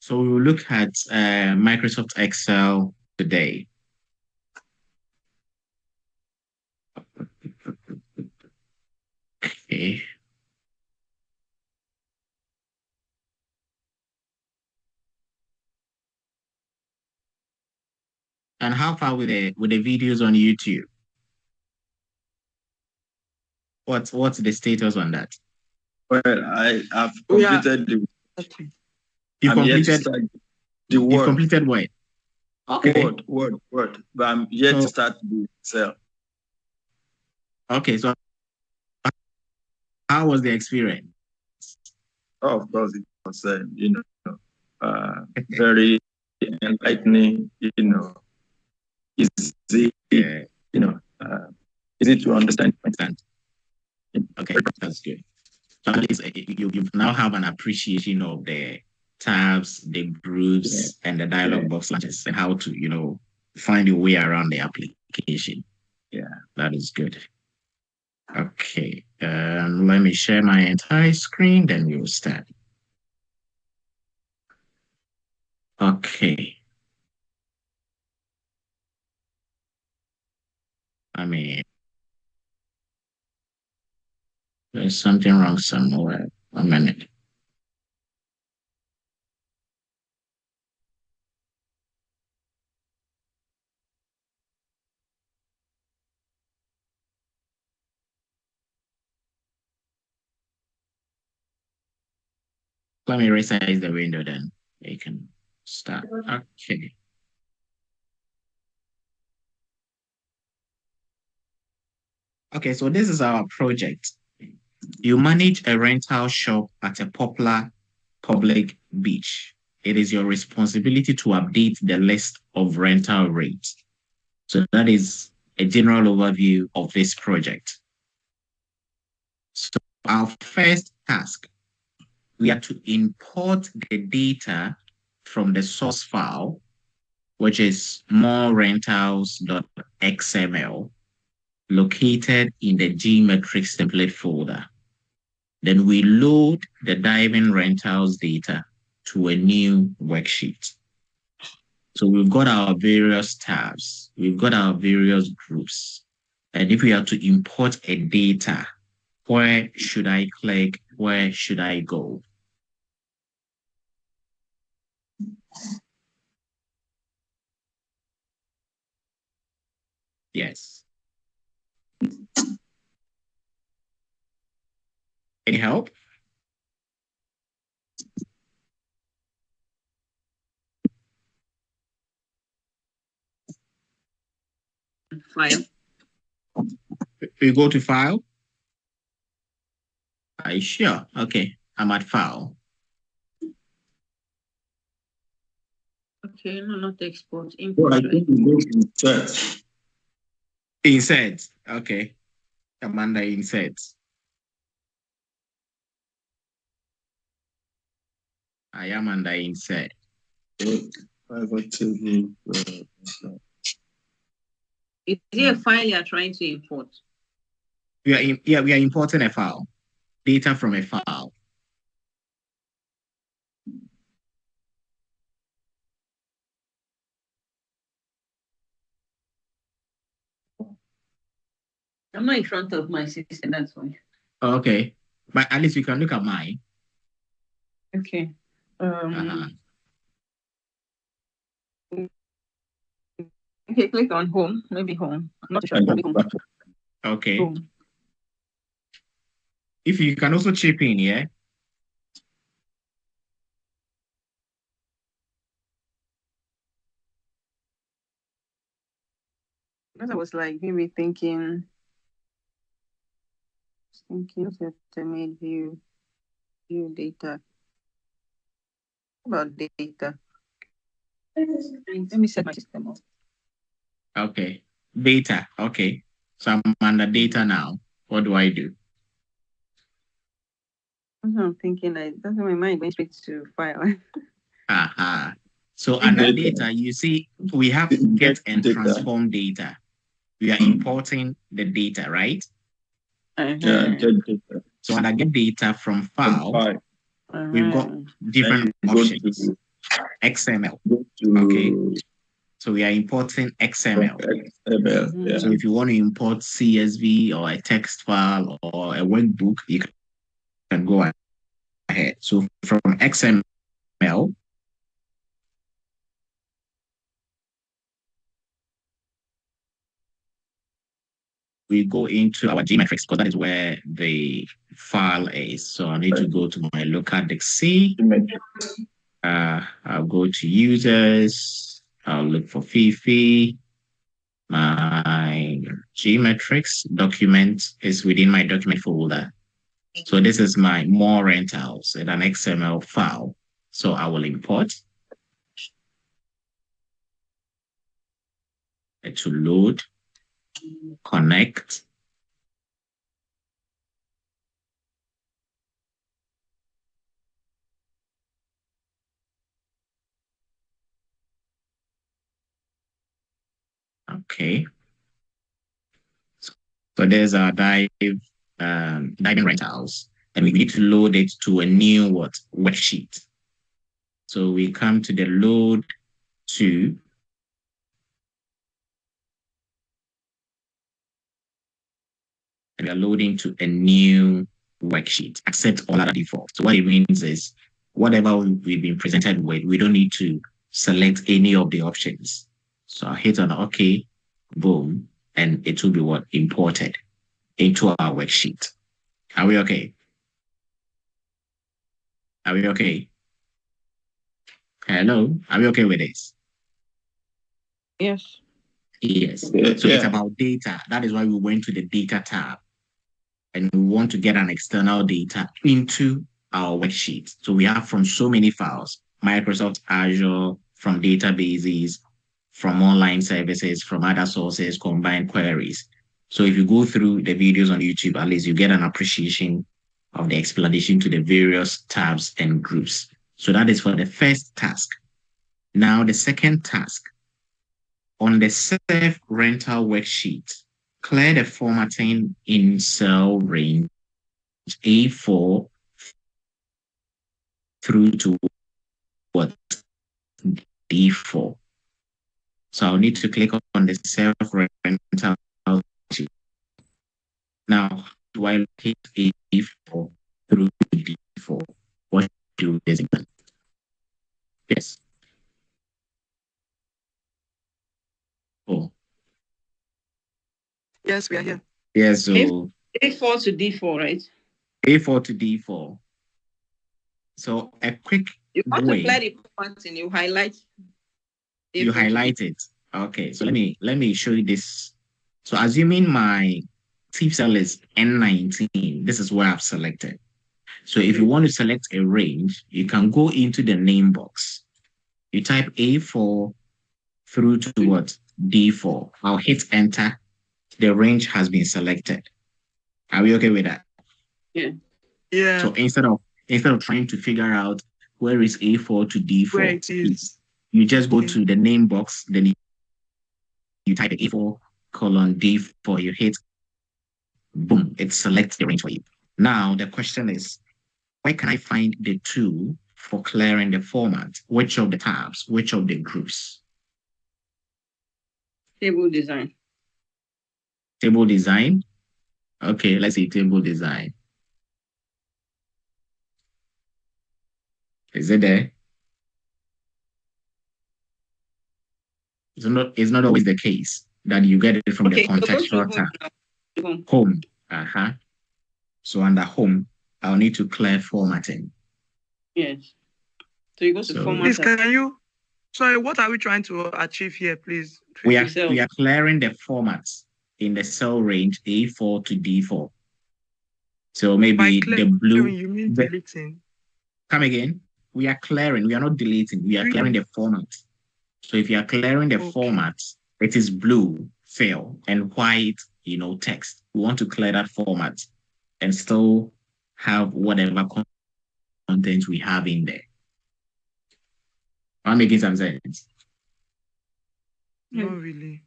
So we will look at Microsoft Excel today. Okay. And how far with the videos on YouTube? What's the status on that? Well, I have completed the. You completed the word. You completed what? Okay. Word. But I'm yet to start the Excel. Okay, so how was the experience? Oh, of course, it was, very enlightening. Easy. Easy to understand. Okay, that's good. So at least you now have an appreciation of the tabs, the groups, and the dialog box launches, and how to find your way around the application. Yeah, that is good. Okay, let me share my entire screen, then we'll start. Okay. There's something wrong somewhere. 1 minute. Let me resize the window, then you can start. Okay. Okay, so this is our project. You manage a rental shop at a popular public beach. It is your responsibility to update the list of rental rates. So that is a general overview of this project. So our first task, we are to import the data from the source file, which is morerentals.xml, located in the Gmetrics template folder. Then we load the diving rentals data to a new worksheet. So we've got our various tabs, we've got our various groups. And if we are to import a data, where should I click? Where should I go? Yes. Any help? File. We go to file. Are you sure? Okay, I'm at file. Okay, no, not export. Import. I think we go to insert. Insert. Okay. Amanda, insert. I am under insert. Private table. Is it a file you are trying to import? We are importing a file. Data from a file. I'm not in front of my system, that's why. Okay. But at least we can look at mine. Okay. Okay, click on home. Maybe home. I'm not sure. Maybe home. Okay. Home. If you can also chip in, yeah? Because I was like maybe thinking automate view data. About data. Let me set my system up. Okay. Data. Okay. So I'm under data now. What do I do? I'm thinking that's my mind going straight to file. Aha. So under data, you see, we have get and transform data. We are importing the data, right? Yeah, get data. So under get data from file, we've got different options. XML. Go to Okay. So we are importing XML. XML. So if you want to import CSV or a text file or a workbook, you can go ahead. So from XML, we go into our geometrics because that is where the file is. So I need to go to my local C. I'll go to users. I'll look for Fifi. My geometrics document is within my document folder. So this is my more rentals in an XML file. So I will import it to load, connect. Okay. So there's our diving rentals, and we need to load it to a new worksheet. So we come to the load to and we are loading to a new worksheet, accept all other defaults. So what it means is whatever we've been presented with, we don't need to select any of the options. So I'll hit on OK, boom, and it will be what imported into our worksheet. Are we okay? Are we okay? Hello? Are we okay with this? Yes. Yes. So it's about data. That is why we went to the data tab. And we want to get an external data into our worksheet. So we have from so many files, Microsoft Azure, from databases, from online services, from other sources, combined queries. So if you go through the videos on YouTube, at least you get an appreciation of the explanation to the various tabs and groups. So that is for the first task. Now the second task, on the self rental worksheet, clear the formatting in cell range A4 through to what? D4. So I'll need to click on the self rental sheet. Now, do I hit A4 through D4? What do this mean? Yes. Oh. Yes, we are here. Yes, so A4 to D4, right? A4 to D4. So a quick You want way. to apply the formatting, you highlight. You highlight it. Okay, so let me show you this. So assuming my tip cell is N19, this is where I've selected. So if you want to select a range, you can go into the name box. You type A4 through to what? D4. I'll hit enter. The range has been selected. Are we okay with that? Yeah. Yeah. So instead of trying to figure out where is A4 to D4, where it is, you just go to the name box, then you type A4 colon D4, you hit boom, it selects the range for you. Now the question is, where can I find the tool for clearing the format? Which of the tabs? Which of the groups? Table design. Table design. Okay, let's see table design. Is it there? It's not always the case that you get it from the contextual tab. Home. So under home, I'll need to clear formatting. Yes. So you go to format. Please, can you? Sorry, what are we trying to achieve here, please? We are clearing the formats in the cell range A4 to D4. So maybe the blue. You mean deleting? Come again. We are clearing. We are not deleting. We are clearing the format. So if you are clearing the format, it is blue, fill, and white, text. We want to clear that format and still have whatever content we have in there. Am I making some sense? Not really.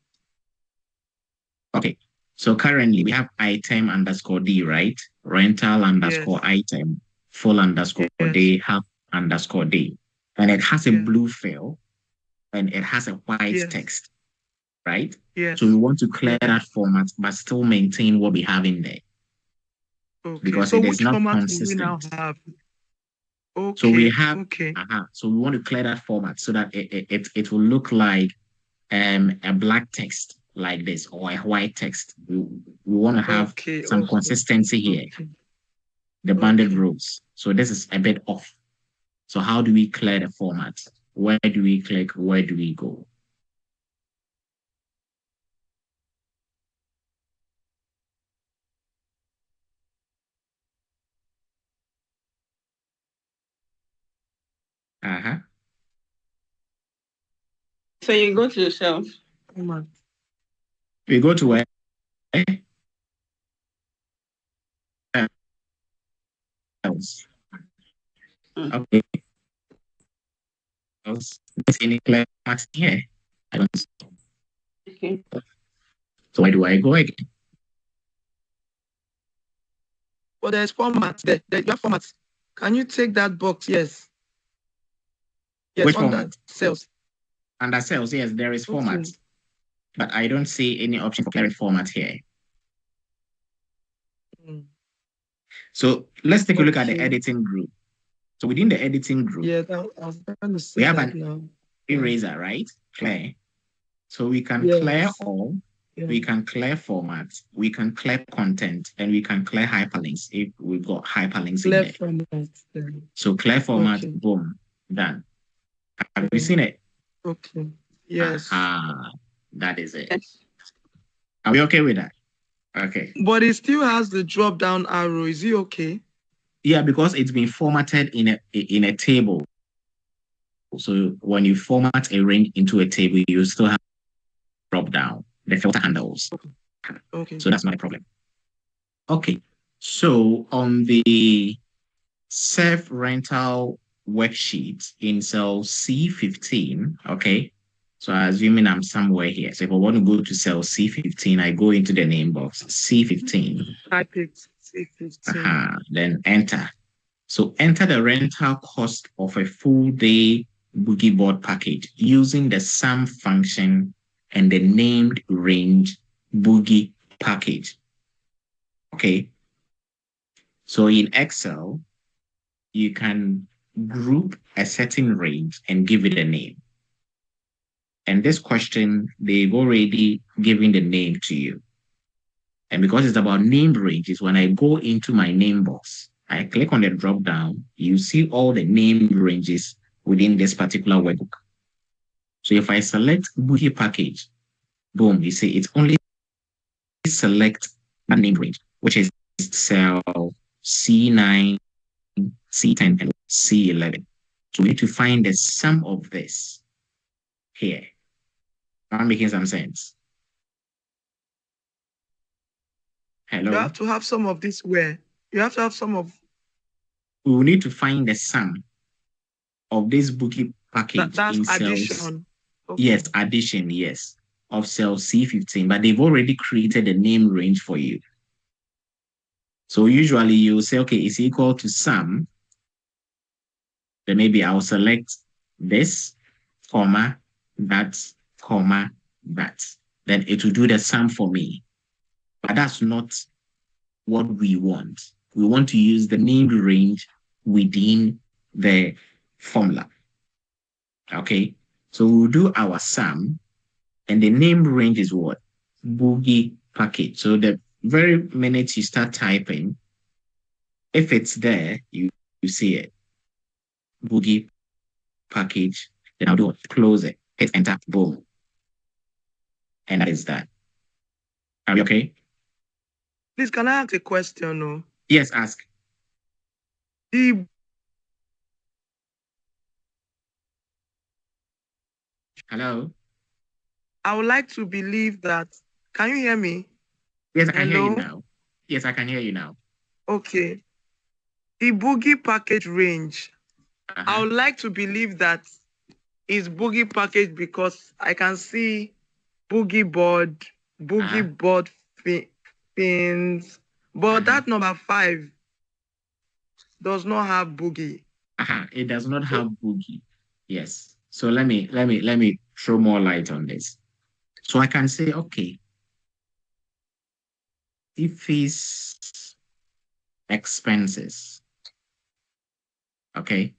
Okay. So currently we have item underscore D, right? Rental underscore item, full underscore day, half underscore day. and it has a blue fill and it has a white text, right? Yes. So we want to clear that format, but still maintain what we have in there. Okay. Because so it is not format consistent. We now have? Okay. So we have, so we want to clear that format so that it will look like a black text like this or a white text. We want to have some consistency here. The banded rows. So this is a bit off. So how do we clear the format? Where do we click? Where do we go? So you go to the shelf. We go to where? Else. Okay. Else. There's any clear marks here? I don't see. Okay. So where do I go again? Well, there's formats. There you have formats. Can you take that box? Yes. Which format? Cells. Under cells, yes, there is format. But I don't see any option for clearing format here. So let's take a look at the editing group. So within the editing group, we have an eraser, right? Clear. So we can clear all, we can clear format, we can clear content, and we can clear hyperlinks if we've got hyperlinks in there. Format. So clear format, boom, done. Have you seen it? Okay. Yes. That is it. Are we okay with that? Okay. But it still has the drop-down arrow. Is it okay? Yeah, because it's been formatted in a table. So when you format a range into a table, you still have drop-down, the filter handles. Okay. So that's not a problem. Okay. So on the self-rental worksheet in cell C15, okay, so assuming I'm somewhere here. So if I want to go to cell C15, I go into the name box, C15. I picked C15. Then enter. So enter the rental cost of a full day boogie board package using the sum function and the named range boogie package. Okay. So in Excel, you can group a certain range and give it a name. And this question, they've already given the name to you. And because it's about named ranges, when I go into my name box, I click on the drop down, you see all the named ranges within this particular workbook. So if I select boogie package, boom, you see it's only select a named range, which is cell C9, C10, and C11. So we need to find the sum of this here. Am I making some sense? Hello? You have to have some of this where? You have to have some of... We will need to find the sum of this bookie package that's in addition. cells. Okay. Yes, addition, yes, of cell C15, but they've already created a name range for you. So usually you say, okay, it's equal to sum. Then maybe I'll select this, comma, that, comma, that. Then it will do the sum for me. But that's not what we want. We want to use the named range within the formula. Okay, so we'll do our sum, and the named range is what? Boogie package. So the very minute you start typing, if it's there, you see it. Boogie package, then I'll do it. Close it, hit enter, boom. And that is that. Are you okay? Please, can I ask a question? No? Yes, ask. Hello? I would like to believe that. Can you hear me? Yes, I can hear you now. Yes, I can hear you now. Okay. The boogie package range. I would like to believe that it's boogie package because I can see boogie board pins, but that number 5 does not have boogie. It does not have boogie. Yes. So let me throw more light on this. So I can say, okay, if it's expenses, okay.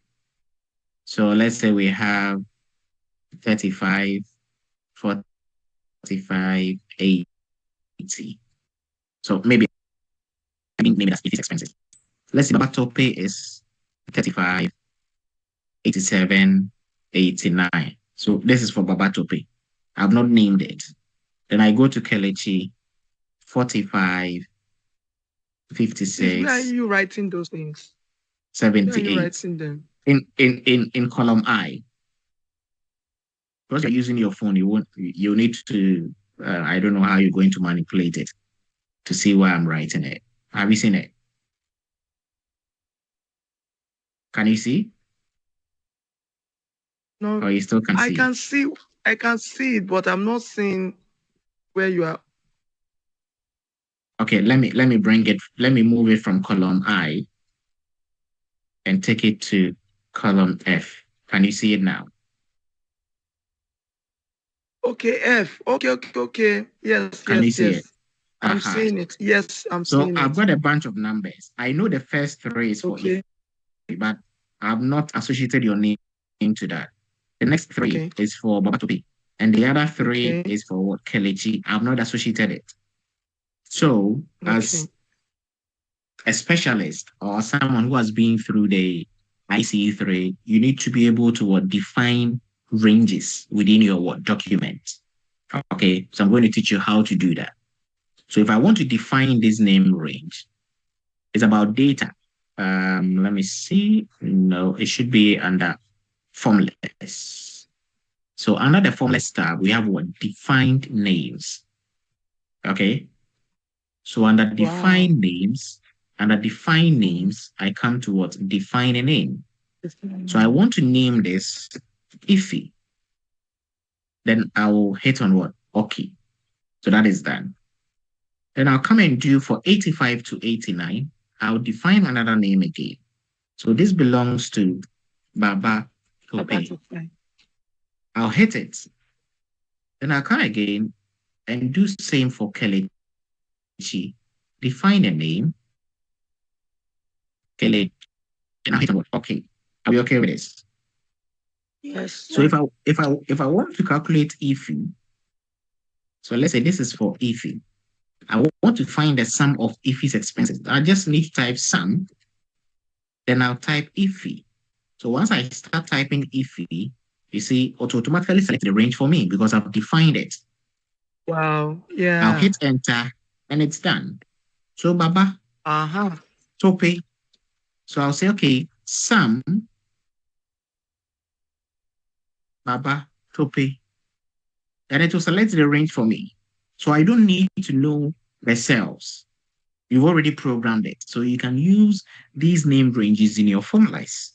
So let's say we have 35, 45, 80. So maybe that's if it's expenses. Let's say Baba Tope is 35, 87, 89. So this is for Baba Tope. I've not named it. Then I go to Kelechi, 45, Please, where are 56, you writing those things? Where are you 78. writing them? In column I. Because you're using your phone, you need to, I don't know how you're going to manipulate it to see where I'm writing it. Have you seen it? Can you see? No, Or you still can I see? can see it, but I'm not seeing where you are. Okay, let me bring it, let me move it from column I and take it to column F. Can you see it now? Okay, F. Okay. Yes. Can you see it? I'm Aha. seeing it. Yes, I'm So seeing I've it. got a bunch of numbers. I know the first three is for Okay. Ife, but I've not associated your name to that. The next three is for Babatopi, and the other three is for what? Kelechi. I've not associated it. So as a specialist or someone who has been through the IC3, you need to be able to define ranges within your document. Okay, so I'm going to teach you how to do that. So if I want to define this name range, it's about data. Let me see. No, it should be under formulas. So under the formulas tab, we have what? Defined names. Okay. So under defined names, I come to what? Define a name. So I want to name this Ife. Then I will hit on what? Okay. So that is done. Then I'll come and do for 85 to 89. I'll define another name again. So this belongs to Baba Tope. I'll hit it. Then I'll come again and do same for Kelechi. Define a name. Kelechi. And I'll hit on what? Okay. Are we okay with this? Yes. So if I want to calculate Ife, so let's say this is for Ife. I want to find the sum of Ife's expenses. I just need to type sum. Then I'll type Ife. So once I start typing Ife, you see, it automatically select the range for me because I've defined it. Wow. Yeah. I'll hit enter and it's done. So Baba, Tope. So I'll say, okay, sum Baba Tope. And it will select the range for me. So I don't need to know the cells. You've already programmed it. So you can use these named ranges in your formulas.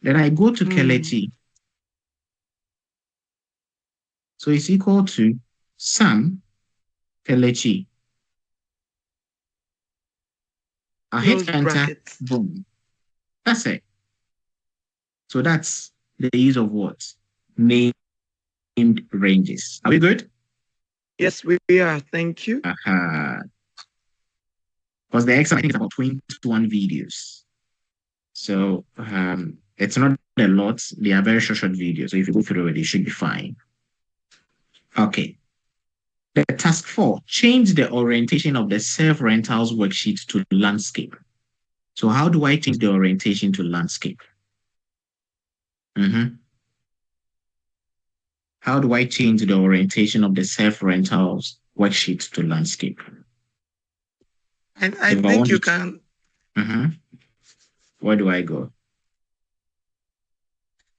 Then I go to Kelechi. So it's equal to sum Kelechi. I hit enter, boom. That's it. So that's the use of what? Named ranges. Are we good? Yes, we are. Thank you. Because the exam, I think, is about 21 videos. So it's not a lot. They are very short videos. So if you go through it, you should be fine. Okay. The task 4, change the orientation of the self-rentals worksheet to landscape. So how do I change the orientation to landscape? How do I change the orientation of the self-rentals worksheet to landscape? I think you can. Where do I go?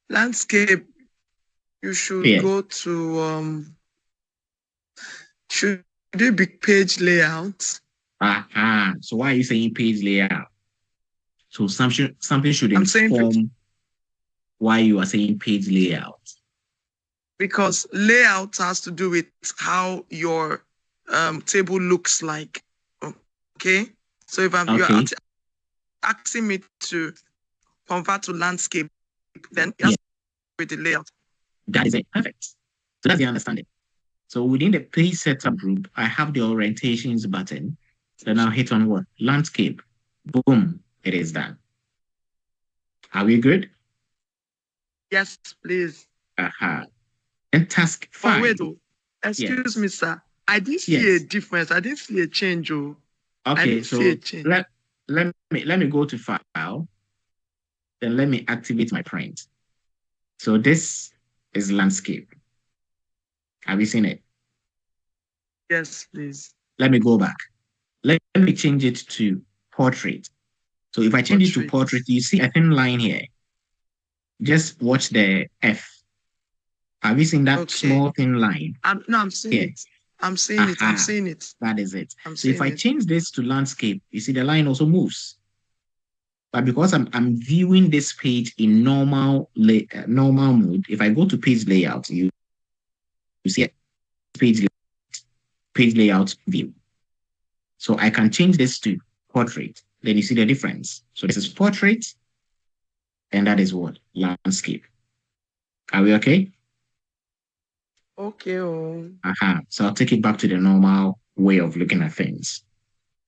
Landscape. You should go to should it be page layout? So why are you saying page layout? So something should inform why you are saying page layout. Because layout has to do with how your table looks like. Okay. So if you're asking me to convert to landscape, then with the layout. That is it. Perfect. So that's the understanding. So within the page setup group, I have the orientations button. Then I'll hit on what? Landscape. Boom. It is done. Are we good? Yes, please. And task 5. Wait, excuse me, sir. I didn't see a difference. I didn't see a change. Okay, so let me go to file. Then let me activate my print. So this is landscape. Have you seen it? Yes, please. Let me go back. Let me change it to portrait. So if I change it to portrait, you see a thin line here. Just watch the F. Have you seen that small thin line? I'm seeing it. I'm seeing it. I'm seeing it. That is it. So if I change this to landscape, you see the line also moves. But because I'm viewing this page in normal mode, if I go to page layout, you see a page layout view. So I can change this to portrait. Then you see the difference. So this is portrait, and that is what? Landscape. Are we okay? Okay. So I'll take it back to the normal way of looking at things.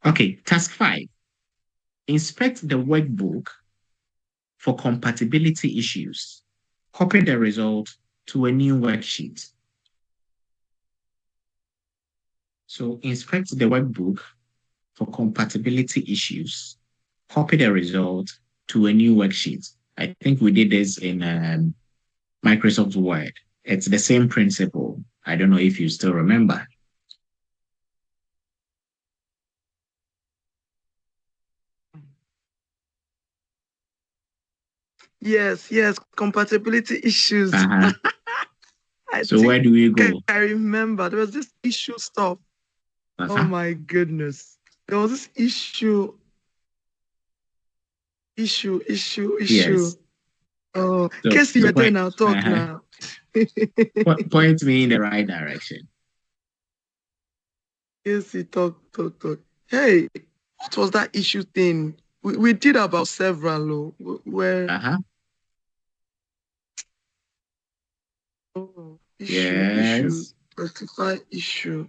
Okay, task 5. Inspect the workbook for compatibility issues. Copy the result to a new worksheet. So inspect the workbook for compatibility issues. Copy the result to a new worksheet. I think we did this in Microsoft Word. It's the same principle. I don't know if you still remember. Yes, compatibility issues. So where do we go? I remember there was this issue stuff. Oh my goodness. There was this issue. Yes. Oh, Casey, you're there now. Talk now. Point me in the right direction. Casey, talk. Hey, what was that issue thing? We did about several where issue, specify issue.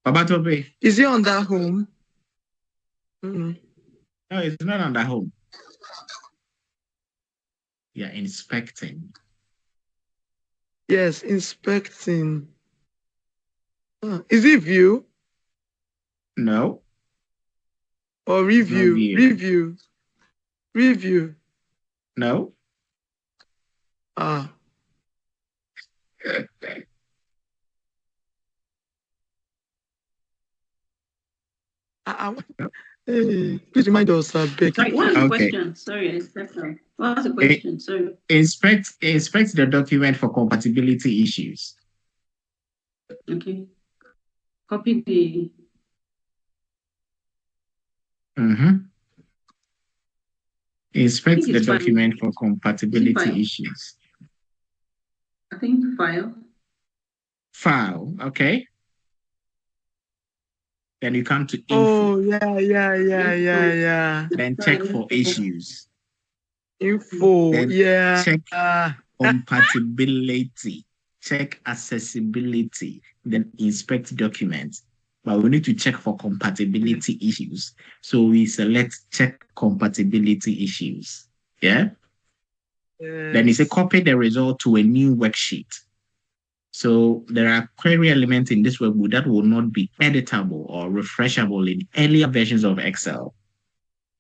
Babatope. Is it under home? No, it's not under home. Yeah, inspecting. Yes, inspecting. Is it view? No. Or review? No, Review. No. Please remind us, Becky. Sorry, what was the question? Sorry, I stepped out. What was the question? Sorry. Inspect the document for compatibility issues. Okay. Copy the. Inspect the document for compatibility issues. I think file. File, okay. Then you come to info. Oh, yeah. Then check for issues. Info, then check compatibility. Check accessibility. Then inspect documents. But we need to check for compatibility issues. So we select check compatibility issues. Yeah? Then you say copy the result to a new worksheet. So there are query elements in this workbook that will not be editable or refreshable in earlier versions of Excel.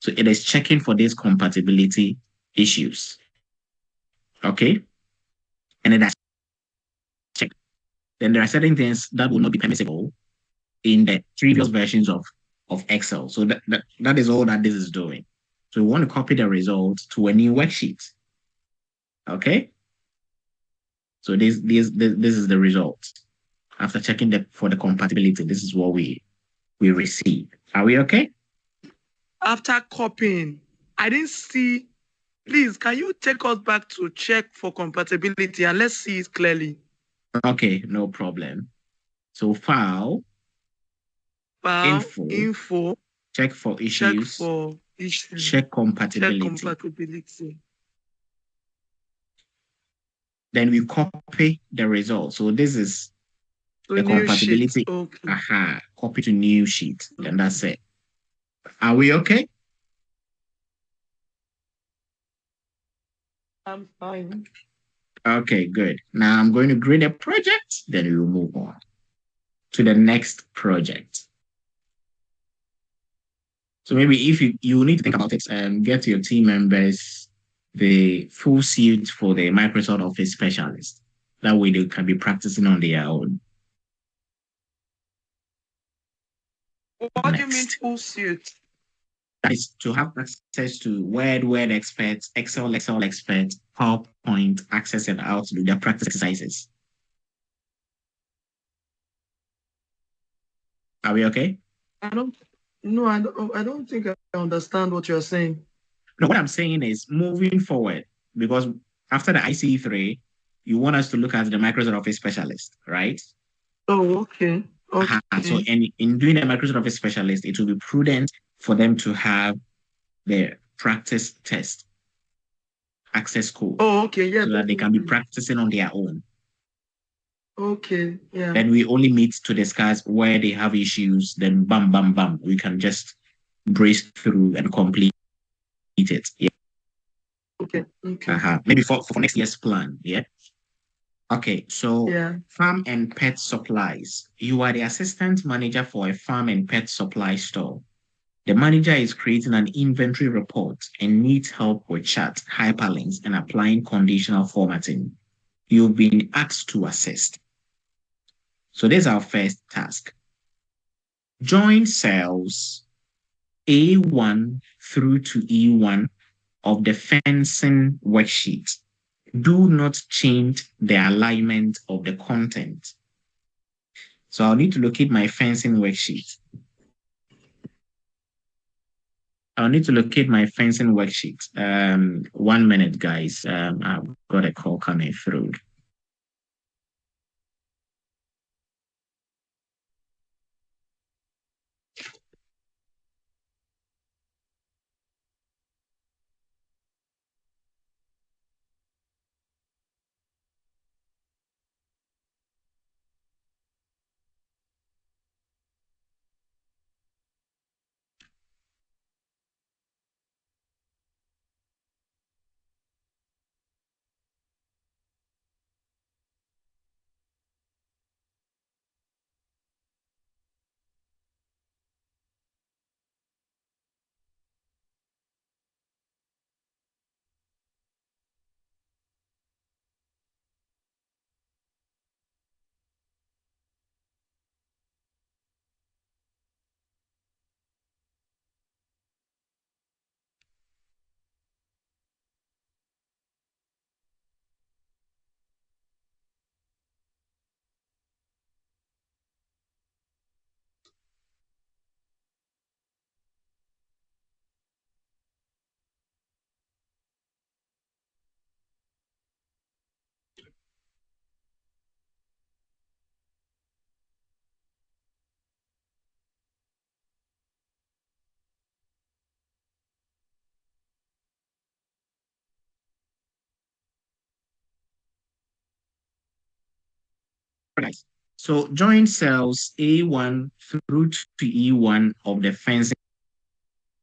So it is checking for these compatibility issues. Okay? And then that's checked. Then there are certain things that will not be permissible in the previous versions of Excel. So that is all that this is doing. So we want to copy the result to a new worksheet. Okay? So this is the result. After checking for the compatibility, this is what we receive. Are we okay? After copying, I didn't see Please, can you take us back to check for compatibility and let's see it clearly? Okay, no problem. So file, info, check for issues, check compatibility. Then we copy the result. So this is the compatibility. Okay. Copy to new sheet. And that's it. Are we okay? I'm fine. Okay, good. Now I'm going to grade a project, then we will move on to the next project. So maybe if you need to think about it and get your team members the full suit for the Microsoft Office specialist. That way they can be practicing on their own. What do you mean full suit? That is to have access to Word expert, Excel expert, PowerPoint, access and how to do their practice exercises. Are we okay? I don't think I understand what you're saying. No, what I'm saying is moving forward, because after the IC3, you want us to look at the Microsoft Office specialist, right? Oh, okay. Okay. So in doing the Microsoft Office specialist, it will be prudent for them to have their practice test access code. Oh, okay. Yeah. So that they can be practicing on their own. Okay. Yeah. Then we only meet to discuss where they have issues. Then bam, bam, bam. We can just breeze through and complete it. Yeah. Okay. Maybe for next year's plan. Yeah. Okay. So farm and pet supplies. You are the assistant manager for a farm and pet supply store. The manager is creating an inventory report and needs help with charts, hyperlinks, and applying conditional formatting. You've been asked to assist. So this is our first task. Join cells A1 through to E1 of the fencing worksheet. Do not change the alignment of the content. So I'll need to locate my fencing worksheet. I'll need to locate my fencing worksheet. 1 minute, guys. I've got a call coming through. Right. So join cells A1 through to E1 of the fencing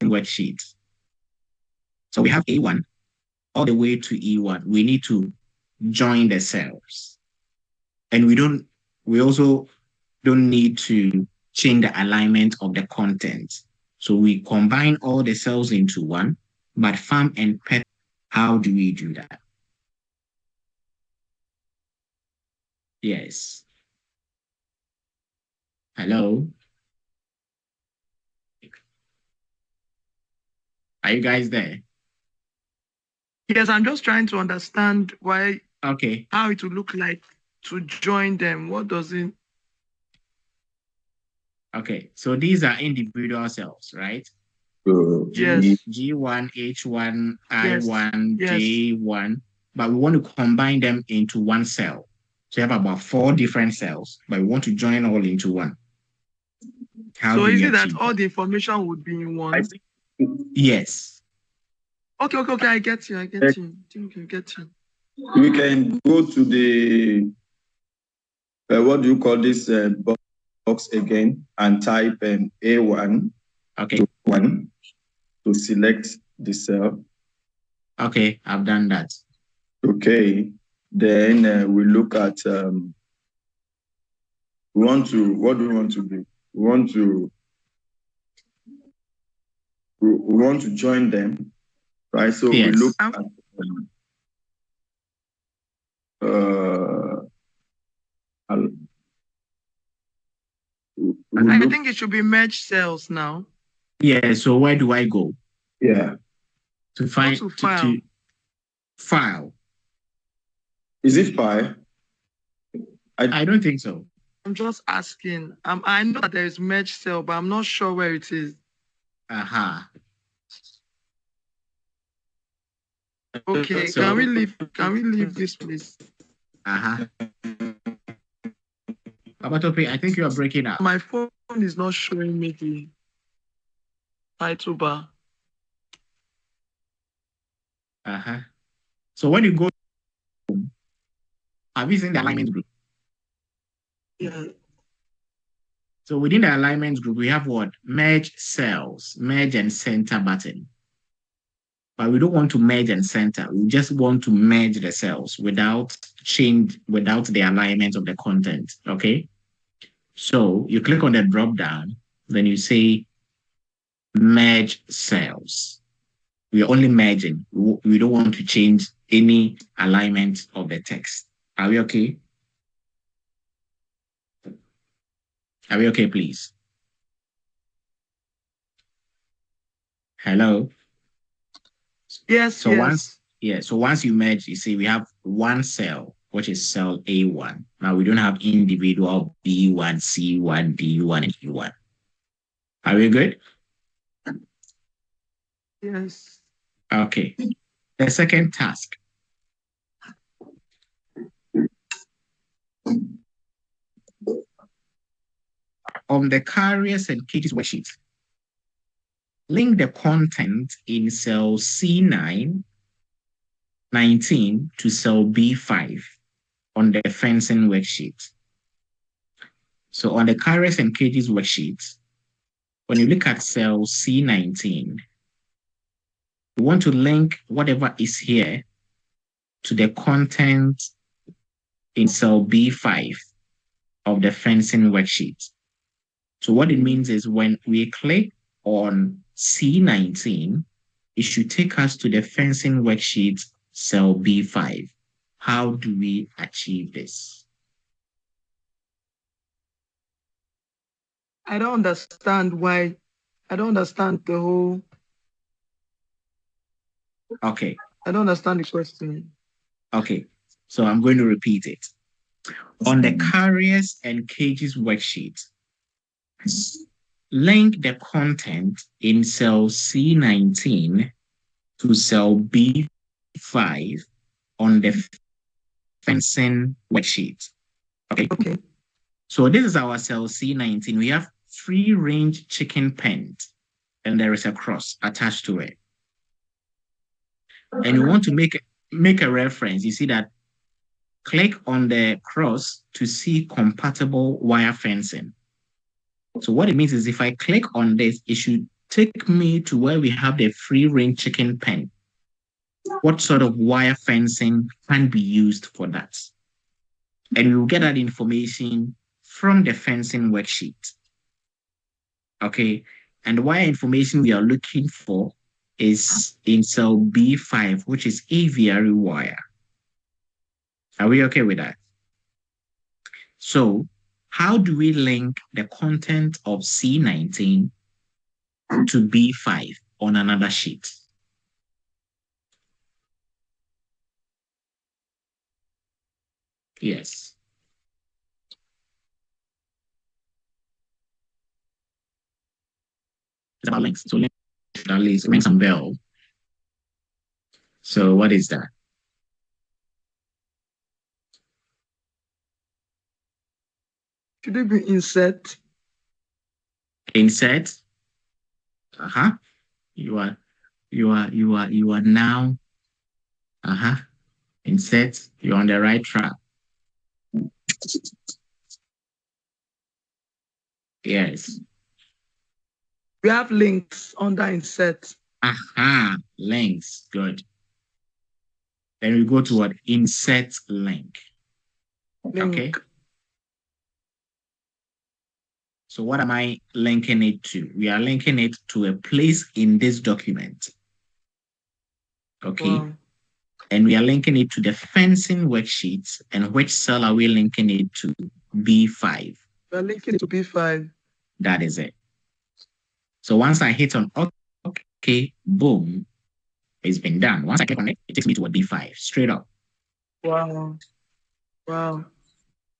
worksheet. So we have A1 all the way to E1. We need to join the cells. And we also don't need to change the alignment of the content. So we combine all the cells into one, but farm and pet, how do we do that? Yes. Hello? Are you guys there? Yes, I'm just trying to understand why. Okay. How it will look like to join them. What does it? Okay, so these are individual cells, right? Yes. G1, H1, Yes. I1, Yes. J1, but we want to combine them into one cell. So you have about 4 different cells, but we want to join all into one. How So do is we it that achieve all the information would be in one? Yes. Okay, I get you. I think I get you. We can go to the what do you call this box again and type A1 Okay. 1 to select the cell. Okay, I've done that. Okay, then we look at what do we want to do? We want to join them, right? So Yes. we look at I think it should be merge cells now. Yeah, so where do I go? Yeah. To file. To file. Is it file? I don't think so. I'm just asking. I know that there is merge cell, but I'm not sure where it is. Okay, so, can we leave this place? Abatope, I think you are breaking up. My phone is not showing me the title bar. So when you go, have you seen the alignment group? Yeah. So within the alignment group, we have what? Merge cells, merge and center button. But we don't want to merge and center. We just want to merge the cells without the alignment of the content, okay? So you click on the drop down, then you say merge cells. We are only merging. We don't want to change any alignment of the text. Are we okay? Are we okay, please? Hello? Yes, so once you merge, you see we have one cell, which is cell A1. Now we don't have individual B1, C1, D1, and E1. Are we good? Yes. Okay. The second task. On the carriers and cages worksheet, link the content in cell C9, 19 to cell B5 on the fencing worksheet. So on the carriers and cages worksheet, when you look at cell C19, you want to link whatever is here to the content in cell B5 of the fencing worksheet. So what it means is when we click on C19, it should take us to the fencing worksheet cell B5. How do we achieve this? I don't understand why. I don't understand the whole. Okay. I don't understand the question. Okay. So I'm going to repeat it. On the carriers and cages worksheet, link the content in cell C19 to cell B5 on the fencing worksheet. Okay. So this is our cell C19. We have free-range chicken pens, and there is a cross attached to it. And you want to make a reference. You see that click on the cross to see compatible wire fencing. So what it means is if I click on this, it should take me to where we have the free-range chicken pen. What sort of wire fencing can be used for that? And we will get that information from the fencing worksheet. Okay, and the wire information we are looking for is in cell B5, which is aviary wire. Are we okay with that? So how do we link the content of C19 to B5 on another sheet? Yes. It's about links. So link should at least ring some bell. So what is that? Should it be insert? Insert. Uh-huh. You are now. Uh-huh. Insert. You're on the right track. Yes. We have links under insert. Aha. Links. Good. Then we go to what? Insert link. Link. Okay. So what am I linking it to? We are linking it to a place in this document. Okay. Wow. And we are linking it to the fencing worksheets. And which cell are we linking it to? B5. We're linking it to B5. That is it. So once I hit on OK, boom, it's been done. Once I click on it, it takes me to a B5, straight up. Wow. Wow.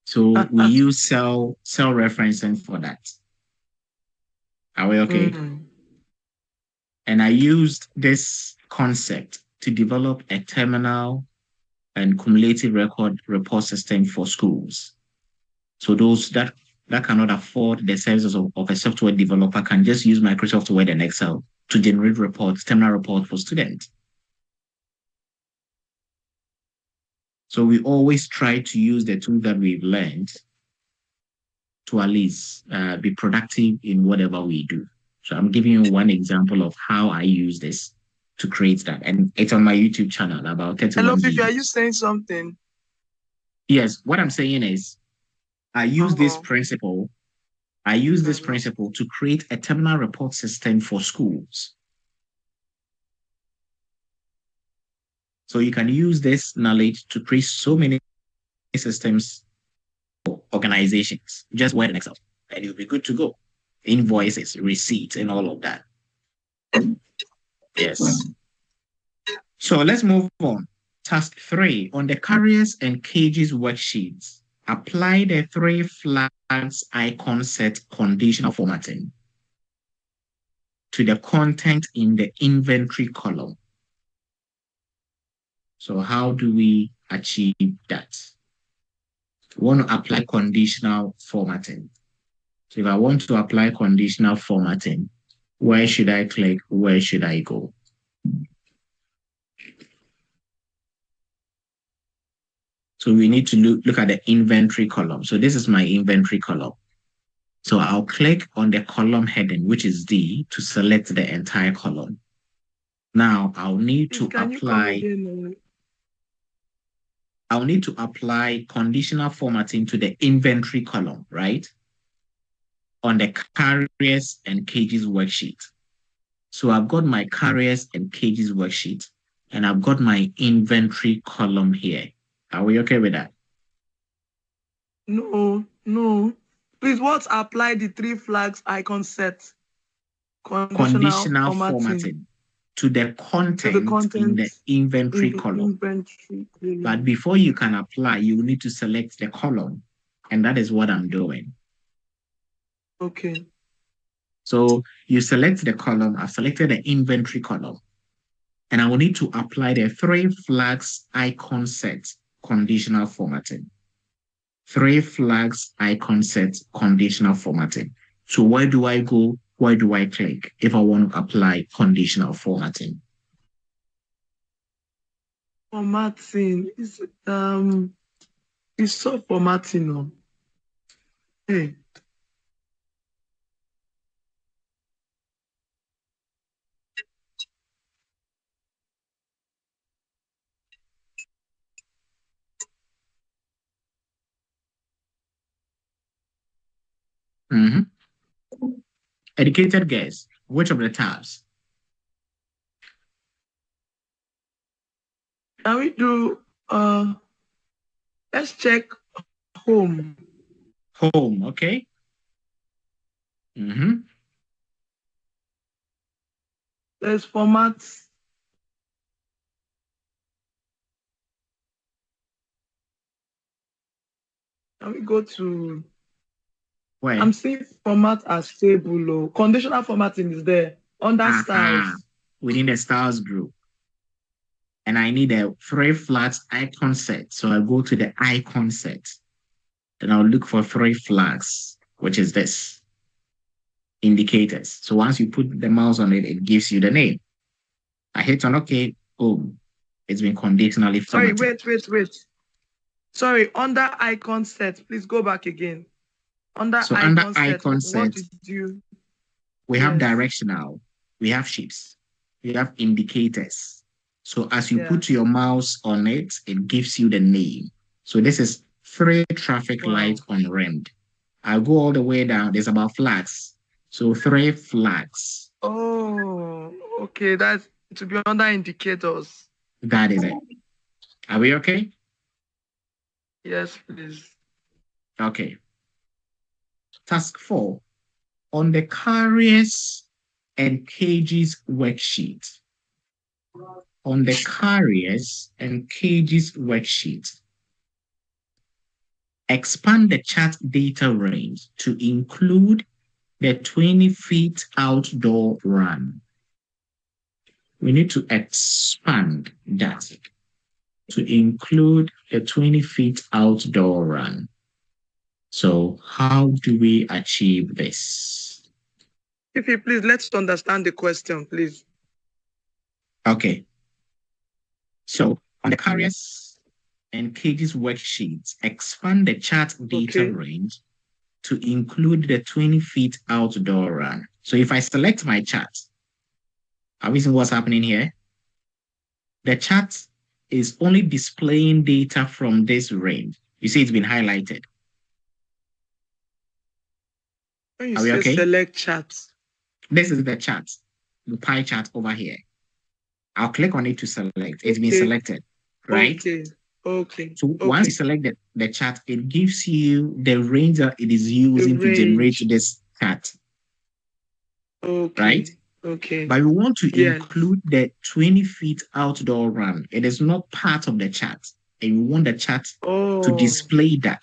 So we use cell referencing for that. Are we okay? Mm. And I used this concept to develop a terminal and cumulative record report system for schools. So those that cannot afford the services of a software developer can just use Microsoft Word and Excel to generate reports, terminal report for students. So we always try to use the tool that we've learned to at least be productive in whatever we do. So I'm giving you one example of how I use this to create that. And it's on my YouTube channel, about 31 Hello, videos. Fifi, are you saying something? Yes, what I'm saying is I use this principle. I use this principle to create a terminal report system for schools. So you can use this knowledge to create so many systems for organizations, just Word and Excel, and you'll be good to go. Invoices, receipts, and all of that. Yes. So let's move on. Task 3, on the carriers and cages worksheets, apply the 3 flags icon set conditional formatting to the content in the inventory column. So how do we achieve that? We want to apply conditional formatting. So if I want to apply conditional formatting, where should I click? Where should I go? So we need to look at the inventory column. So this is my inventory column. So I'll click on the column heading, which is D, to select the entire column. Now I'll need to apply conditional formatting to the inventory column, right? On the carriers and cages worksheet. So I've got my carriers and cages worksheet, and I've got my inventory column here. Are we okay with that? No. Please, what's apply the 3 flags icon set? Conditional formatting to the content in the inventory column. But before you can apply, you need to select the column. And that is what I'm doing. Okay. So you select the column. I've selected the inventory column. And I will need to apply the 3 flags icon set conditional formatting. 3 flags icon set conditional formatting. So where do I go? Where do I click if I want to apply conditional formatting? Formatting is it's so formatting. No? Hey. Educated guess, which of the tabs? Can we do let's check home. Home, okay. There's formats. Can we go to where? I'm seeing format as table. Conditional formatting is there. Under styles. Within the styles group. And I need a 3 flags icon set. So I go to the icon set. Then I'll look for 3 flags, which is this. Indicators. So once you put the mouse on it, it gives you the name. I hit on OK. Boom. It's been conditionally formatted. Sorry, wait. Sorry, under icon set, please go back again. Under icon set, what did you... We have directional, we have shapes, we have indicators. So as you put your mouse on it, it gives you the name. So this is 3 traffic lights on rimmed. I'll go all the way down. There's about flags. So 3 flags. Oh, okay. That's to be under indicators. That is it. Are we okay? Yes, please. Okay. Task 4. On the carriers and cages worksheet. On the carriers and cages worksheet, expand the chart data range to include the 20 feet outdoor run. We need to expand that to include the 20 feet outdoor run. So how do we achieve this? If you please, let's understand the question, please. Okay. So on the carriers and cages worksheets, expand the chart data range to include the 20 feet outdoor run. So if I select my chart, are we seeing what's happening here? The chart is only displaying data from this range. You see it's been highlighted. When you say okay? Select charts. This is the chart, the pie chart over here. I'll click on it to select. It's been selected, right? Okay. So once you select the chart, it gives you the range that it is using to generate this chart. Okay. Right? Okay. But we want to include the 20 feet outdoor run. It is not part of the chart. And we want the chart to display that.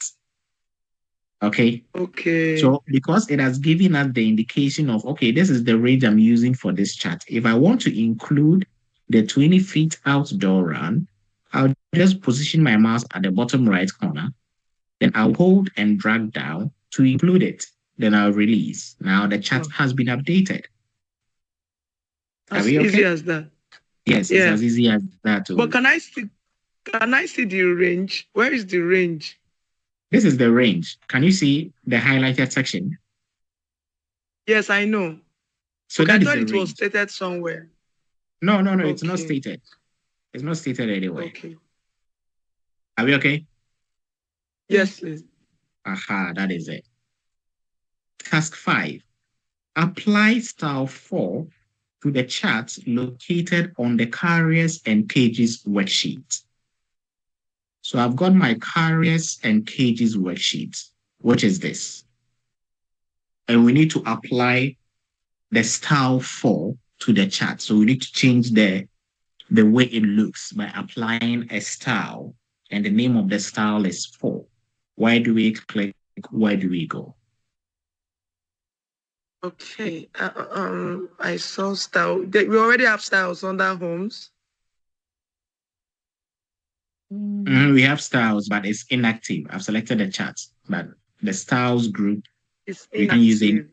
Okay. Okay. So because it has given us the indication of, okay, this is the range I'm using for this chart. If I want to include the 20 feet outdoor run, I'll just position my mouse at the bottom right corner. Then I'll hold and drag down to include it. Then I'll release. Now the chart has been updated. As easy as that. Yes, it's as easy as that. But can I see the range? Where is the range? This is the range. Can you see the highlighted section? Yes, I know. So I thought it was stated somewhere. No, it's not stated. It's not stated anywhere. Okay. Are we okay? Yes, please. Aha, that is it. Task 5. Apply style 4 to the chart located on the carriers and cages worksheet. So I've got my carriers and cages worksheet, which is this. And we need to apply the style 4 to the chart. So we need to change the way it looks by applying a style. And the name of the style is 4. Where do we click? Where do we go? Okay. I saw style. We already have styles under homes. We have styles, but it's inactive. I've selected the chart, but the styles group, we can use it.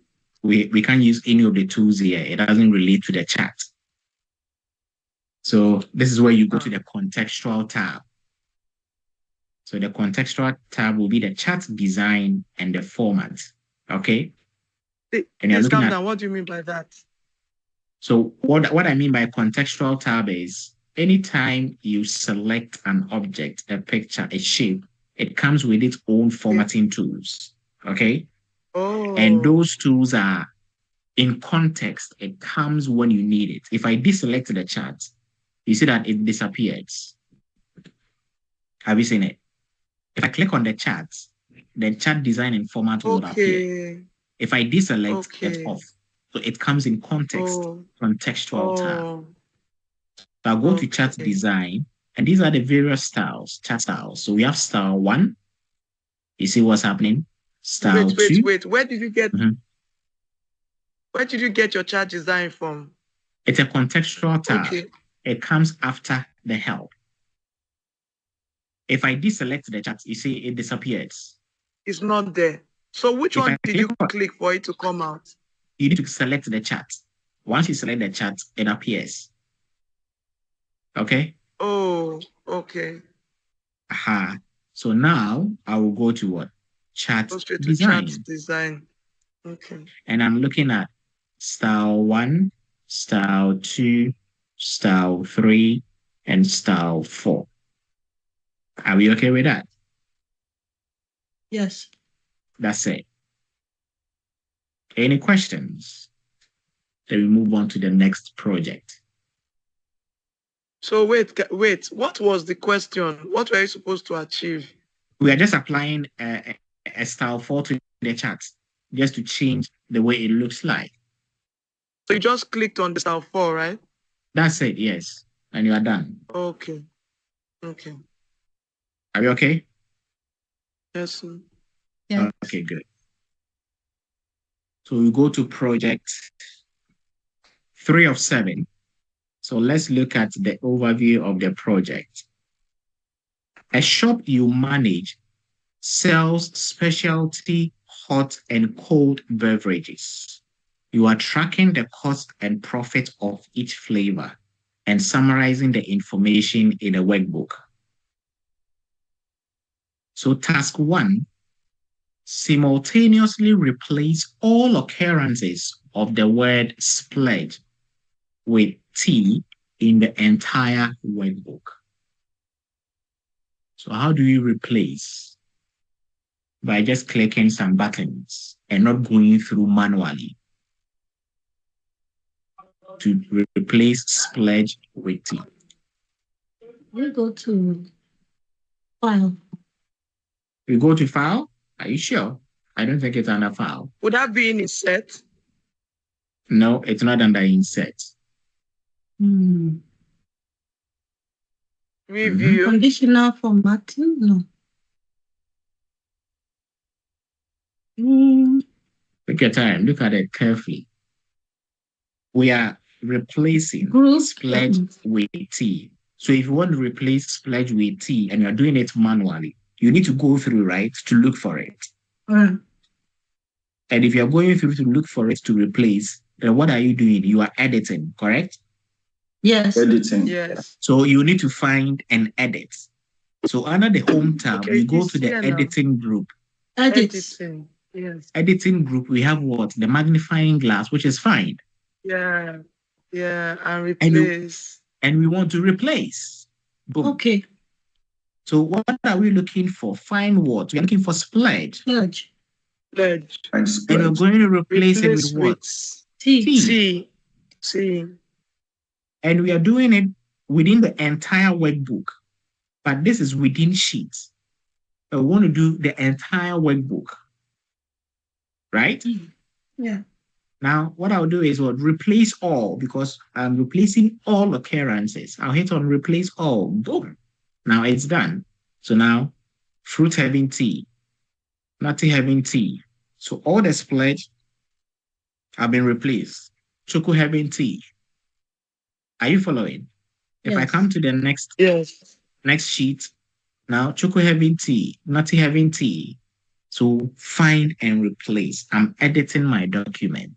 We can't use any of the tools here. It doesn't relate to the chart. So this is where you go to the contextual tab. So the contextual tab will be the chart design and the format. Okay. And you're looking at, what do you mean by that? So what I mean by contextual tab is anytime you select an object, a picture, a shape, it comes with its own formatting tools. Okay. And those tools are in context. It comes when you need it. If I deselect the chart, you see that it disappears. Have you seen it? If I click on the chart, the chart design and format will appear. If I deselect it off, so it comes in context, contextual tab. So I'll go to chart design, and these are the various styles, chart styles. So we have style 1. You see what's happening? Style 2. Wait. Where did you get? Where did you get your chart design from? It's a contextual tab. Okay. It comes after the help. If I deselect the chat, you see it disappears. It's not there. So which If one I did you click for it to come out? You need to select the chat. Once you select the chat, it appears. Okay? Oh, okay. Aha. So now I will go to what? Chat Go straight to design. chat design. Okay. And I'm looking at style 1, style 2, style 3, and style 4. Are we okay with that? Yes. That's it. Any questions? Then we move on to the next project. So wait. What was the question? What were you supposed to achieve? We are just applying a style 4 to the chat just to change the way it looks like. So you just clicked on the style 4, right? That's it, yes. And you are done. Okay. Okay. Are you okay? Yes. Sir. Yeah. Okay, good. So we go to project 3 of 7. So let's look at the overview of the project. A shop you manage sells specialty hot and cold beverages. You are tracking the cost and profit of each flavor and summarizing the information in a workbook. So task 1, simultaneously replace all occurrences of the word splurge with T in the entire workbook. So how do you replace? By just clicking some buttons and not going through manually to replace splurge with T. We go to file. We go to file. Are you sure? I don't think it's under file. Would that be in insert? No, it's not under insert. Review. Conditional formatting? No. Take your time. Look at it carefully. We are replacing Group splurge with T. So if you want to replace splurge with T and you're doing it manually, you need to go through, right, to look for it. And if you're going through to look for it to replace, then what are you doing? You are editing, correct? Yes. Editing. Yes. So you need to find and edit. So under the home tab, Okay, we go it's to the here now. editing group. Editing. Yes. Editing group, we have what? The magnifying glass, which is fine. Yeah. Yeah. And replace. And we want to replace. Boom. Okay. So what are we looking for? Find what? We're looking for splurge. Splurge. Splurge. And And we're splurge. going to replace it Replace with what? T. T. And we are doing it within the entire workbook. But this is within sheets. I want to do the entire workbook. Right? Yeah. Now, what I'll do is what? Replace all, because I'm replacing all occurrences. I'll hit on replace all. Boom. Now it's done. So now, fruit having tea, nutty having tea. So all the splurge have been replaced. Choco having tea. Are you following? If I Yes. come to the next sheet, now Choco having tea, nutty having tea. So find and replace. I'm editing my document.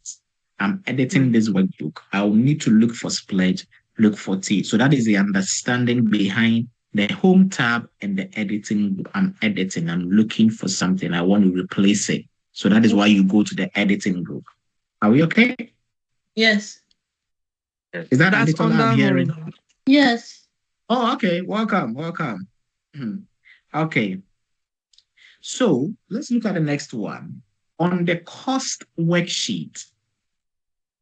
I'm editing this workbook. I'll need to look for splurge, look for tea. So that is the understanding behind the home tab and the editing. I'm editing. I'm looking for something. I want to replace it. So that is why you go to the editing group. Are we okay? Yes. Is that That's Aditola under I'm hearing? home. Yes. Oh, okay. Welcome. Okay. So let's look at the next one. On the cost worksheet,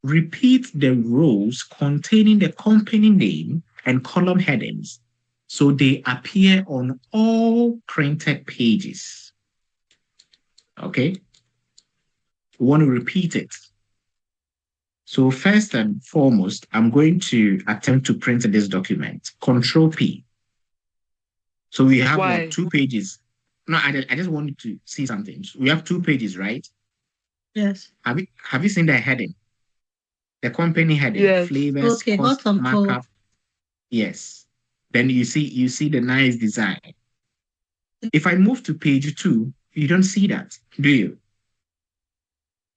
repeat the rows containing the company name and column headings so they appear on all printed pages. Okay? We want to repeat it. So first and foremost, I'm going to attempt to print this document. Control P. So we have what, 2 pages. No, I just wanted to see something. We have 2 pages, right? Yes. Have you seen the heading? The company heading, Yes. flavors, Okay, cost, hot and cold. markup. Yes. Then you see the nice design. If I move to page 2, you don't see that, do you?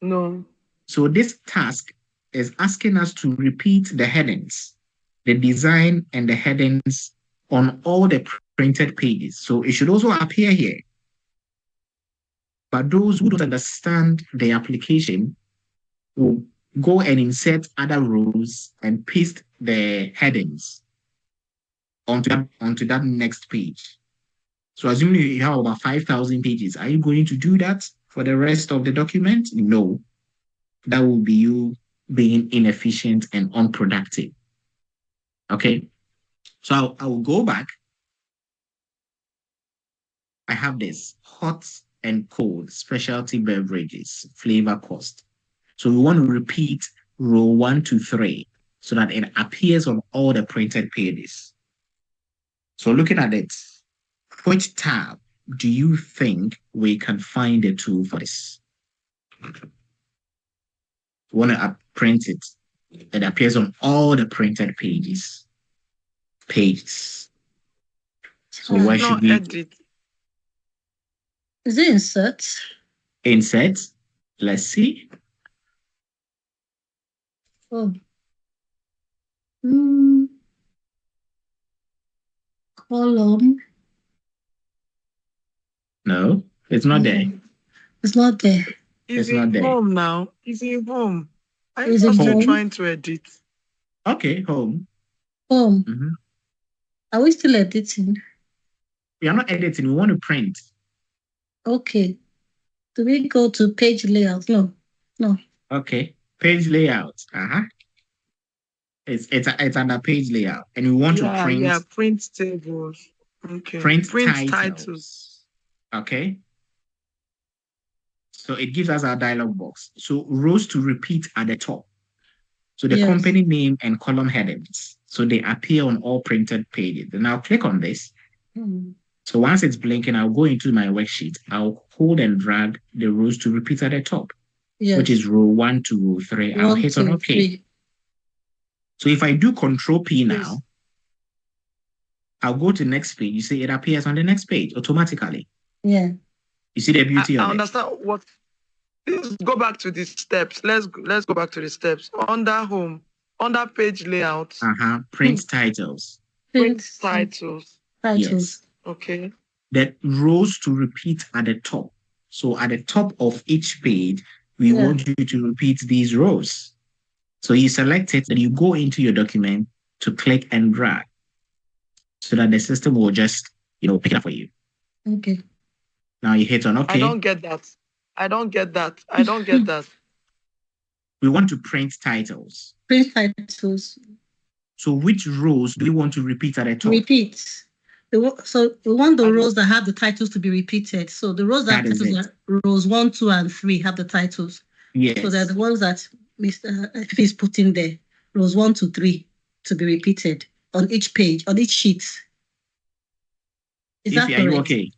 No. So this task is asking us to repeat the headings, the design and the headings on all the printed pages. So it should also appear here. But those who don't understand the application will go and insert other rows and paste the headings onto that next page. So assuming you have about 5,000 pages, are you going to do that for the rest of the document? No. That will be you being inefficient and unproductive. Okay. So I will go back. I have this hot and cold specialty beverages, flavor cost. So we want to repeat row 1 to 3 so that it appears on all the printed pages. So looking at it, which tab do you think we can find a tool for this? We want to print it. It appears on all the printed pages. So where should we edit? Is it insert? Insert. Let's see. Oh. Column. No, it's not there. It's not there. Is It's not it there. home now? Is it home? I'm Is it still home? trying to edit. Okay, home. Home. Mm-hmm. Are we still editing? We are not editing. We want to print. Okay. Do we go to page layout? No. Okay, page layout. It's under page layout, and we want to print. Yeah, print tables. Okay. Print titles. titles. Okay. So it gives us our dialog box. So rows to repeat at the top. So the company name and column headings. So they appear on all printed pages. Then I'll click on this. So once it's blinking, I'll go into my worksheet. I'll hold and drag the rows to repeat at the top, which is row 1 to row 3. I'll hit on OK. 3. So if I do Control P now, I'll go to the next page. You see it appears on the next page automatically. Yeah. You see the beauty of it? I understand what. Let's go back to the steps. Let's go back to the steps. Under home, under page layout. Print titles. Print titles. Yes. Okay. The rows to repeat at the top. So at the top of each page, we want you to repeat these rows. So you select it and you go into your document to click and drag so that the system will just, pick it up for you. Okay. Now you hit on OK. I don't get that. We want to print titles. Print titles. So which rows do you want to repeat at the top? Repeat. So we want the rows that have the titles to be repeated. So the rows that have titles are rows 1, 2, and 3 have the titles. Yes. So they're the ones that Mr. F is putting there. Rows 1 to 3 to be repeated on each page, on each sheet. Is that correct? Are you okay?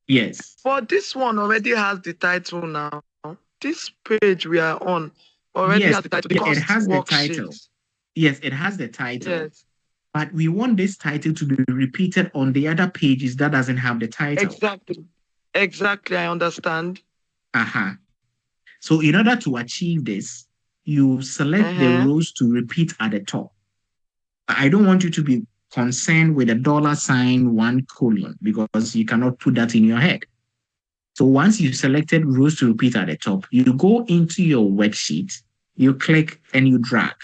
Yes. But this one already has the title now. This page we are on already has the title. It has the title. Yes, it has the title. Yes. But we want this title to be repeated on the other pages that doesn't have the title. Exactly, I understand. So in order to achieve this, you select the rows to repeat at the top. I don't want you to be concerned with a $1:1 because you cannot put that in your head. So once you selected rows to repeat at the top, you go into your worksheet, you click and you drag.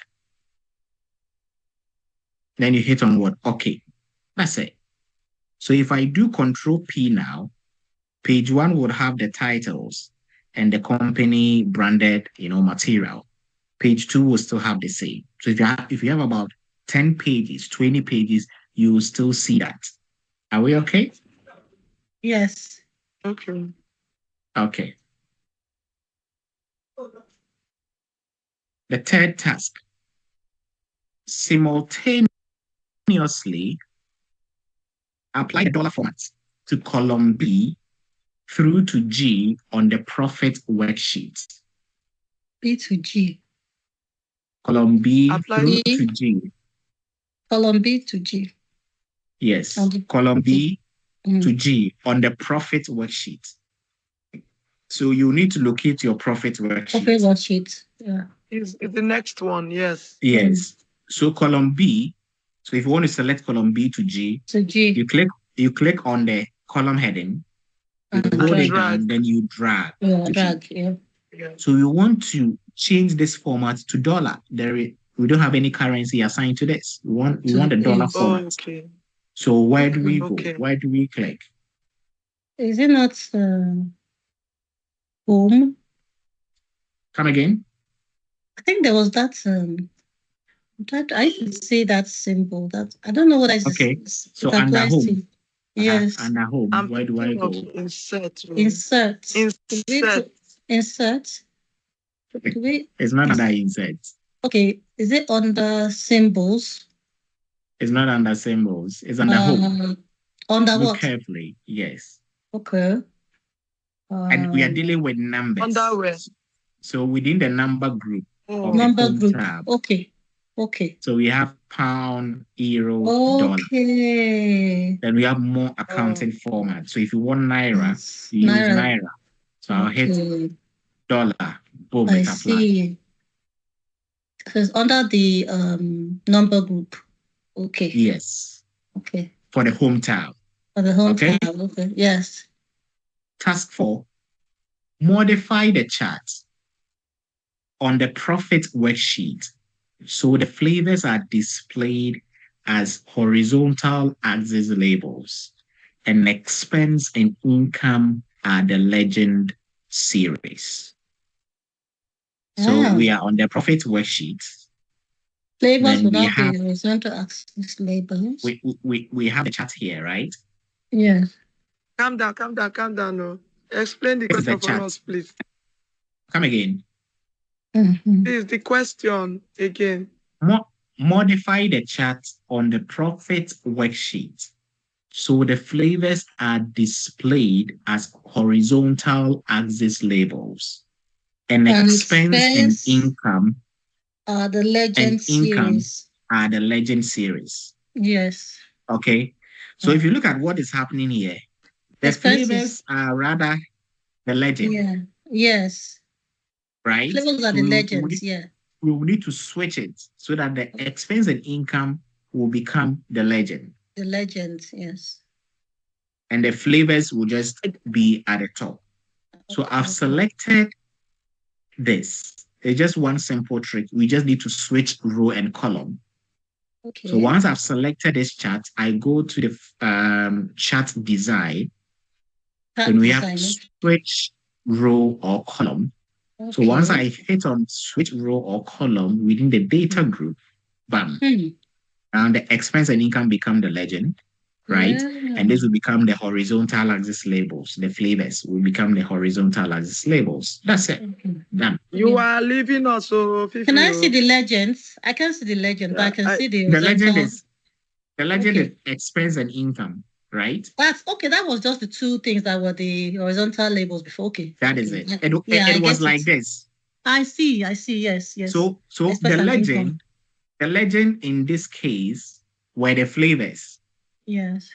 Then you hit on what? OK. That's it. So if I do Control P now, page 1 would have the titles and the company branded, material. Page 2 will still have the same. So if you have about 10 pages, 20 pages, you will still see that. Are we okay? Yes. Okay. Okay. The third task. Simultaneously apply the dollar format to column B through to G on the profit worksheet. B to G. column B Apply through to G. Column B to G. Yes, Okay. column B Mm. to G on the profit worksheet. So you need to locate your profit worksheet. Profit worksheet. Yeah. is the next one, yes. Yes. So column B. So if you want to select column B to G, So G. you click on the column heading, you And hold it drag. down, then you drag. Yeah, to drag. G. Yeah. So we want to change this format to dollar. We don't have any currency assigned to this. We want the dollar yes. format. Okay. So where do we go? Okay. Where do we click? Is it not home? Come again? I think there was that that I should say that symbol. That I don't know what I Okay. So it under applies home. to. Yes. Under home. I'm Where do I thinking go? of insert. Insert. Insert. Insert. Do we? It's not under insert. Okay. Is it under symbols? It's not under symbols. It's under home. Under Look what? carefully. Yes. Okay. And we are dealing with numbers. Under where? So within the number group of number the home group. tab. Okay. Okay. So we have pound, euro, dollar. Okay. Then we have more accounting format. So if you want naira, you use naira. So I'll hit dollar. Boom, I it applies. see. So it's under the number group. Okay. Yes. Okay. For the home tab. For the home Okay. tab. Okay. Yes. Task 4. Modify the chart on the profit worksheet so the flavors are displayed as horizontal axis labels and expense and income are the legend series. So we are on the profit worksheet. Flavors without the horizontal axis labels. We have the chart here, right? Yes. Calm down. No. Explain the question for us, please. Come again. This is the question again. Modify the chart on the profit worksheet so the flavors are displayed as horizontal axis labels and expense and income are the legend series. Are the legend series. Yes. Okay. So if you look at what is happening here, the flavors are rather the legend. Yeah. Yes. Right? Flavors are the legends, yeah. We will need to switch it so that the expense and income will become the legend. The legends, yes. And the flavors will just be at the top. So I've selected this. It's just one simple trick. We just need to switch row and column. Okay. So once I've selected this chart, I go to the chart design. Then we have to switch row or column. Okay. So once I hit on switch row or column within the data group, bam. And the expense and income become the legend, right? Yeah. And this will become the horizontal axis labels. The flavors will become the horizontal axis labels. That's it. Done. You are leaving us. So can I see the legends? I can see the legend, but I can see the legend is expense and income. Right? That's okay. That was just the two things that were the horizontal labels before. Okay. That is it. It was like this. I see. Yes. So the legend in this case were the flavors. Yes.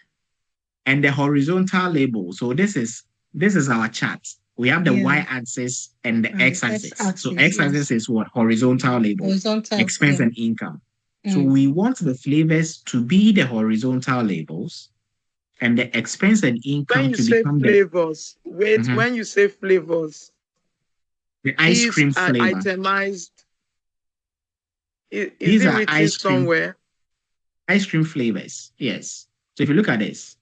And the horizontal label. So this is our chart. We have the y-axis and the x-axis. So x-axis is what? Horizontal label. Horizontal. Expense and income. So we want the flavors to be the horizontal labels. And the expense and income to become flavors. When you say flavors, the ice cream flavor. Itemized. These are ice cream somewhere. Ice cream flavors. Yes. So if you look at this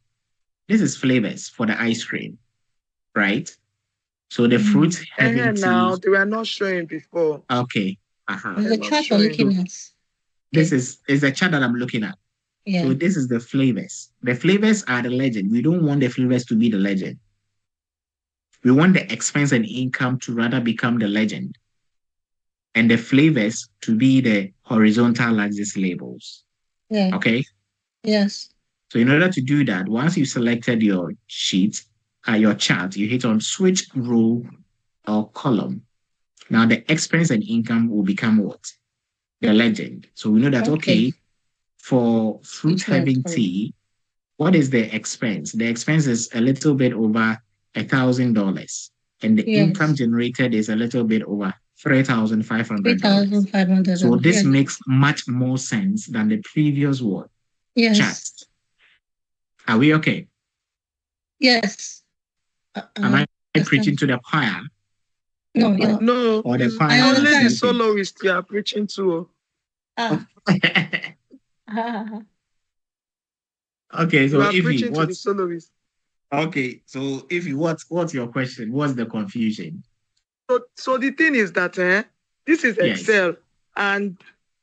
is flavors for the ice cream, right? So the fruit having now they were not showing before. Okay. The chart you're looking at. This is the chart that I'm looking at. Yeah. So this is the flavors. The flavors are the legend. We don't want the flavors to be the legend. We want the expense and income to rather become the legend. And the flavors to be the horizontal axis labels. Yeah. Okay? Yes. So in order to do that, once you've selected your sheet, your chart, you hit on switch row or column. Now the expense and income will become what? the legend. So we know that, okay, for fruit having tea, what is the expense? The expense is a little bit over $1,000, and the income generated is a little bit over $3,500. $3,500. So this makes much more sense than the previous one. Yes. Chat. Are we okay? Yes. Am I preaching to the choir? No, no. Or the choir? I only the soloist you are preaching to. Okay, so you are if preaching to the soloist. Okay, so if you what's your question? What's the confusion? So the thing is that this is Excel, and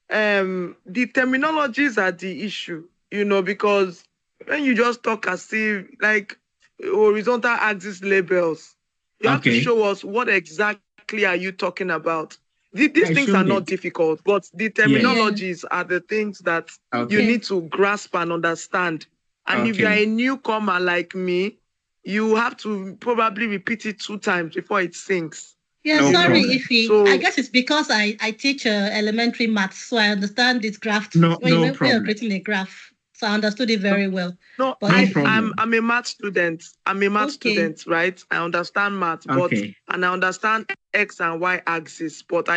the terminologies are the issue, because when you just talk as if like horizontal axis labels, you have to show us what exactly are you talking about. These things are not difficult, but the terminologies are the things that you need to grasp and understand. And if you're a newcomer like me, you have to probably repeat it 2 times before it sinks. Yeah, sorry, Ify. So, I guess it's because I teach elementary maths, so I understand this graph. No problem. We're creating a graph, so I understood it very well. No problem. I'm a math student. I'm a math student, right? I understand math, and I understand X and Y axis, but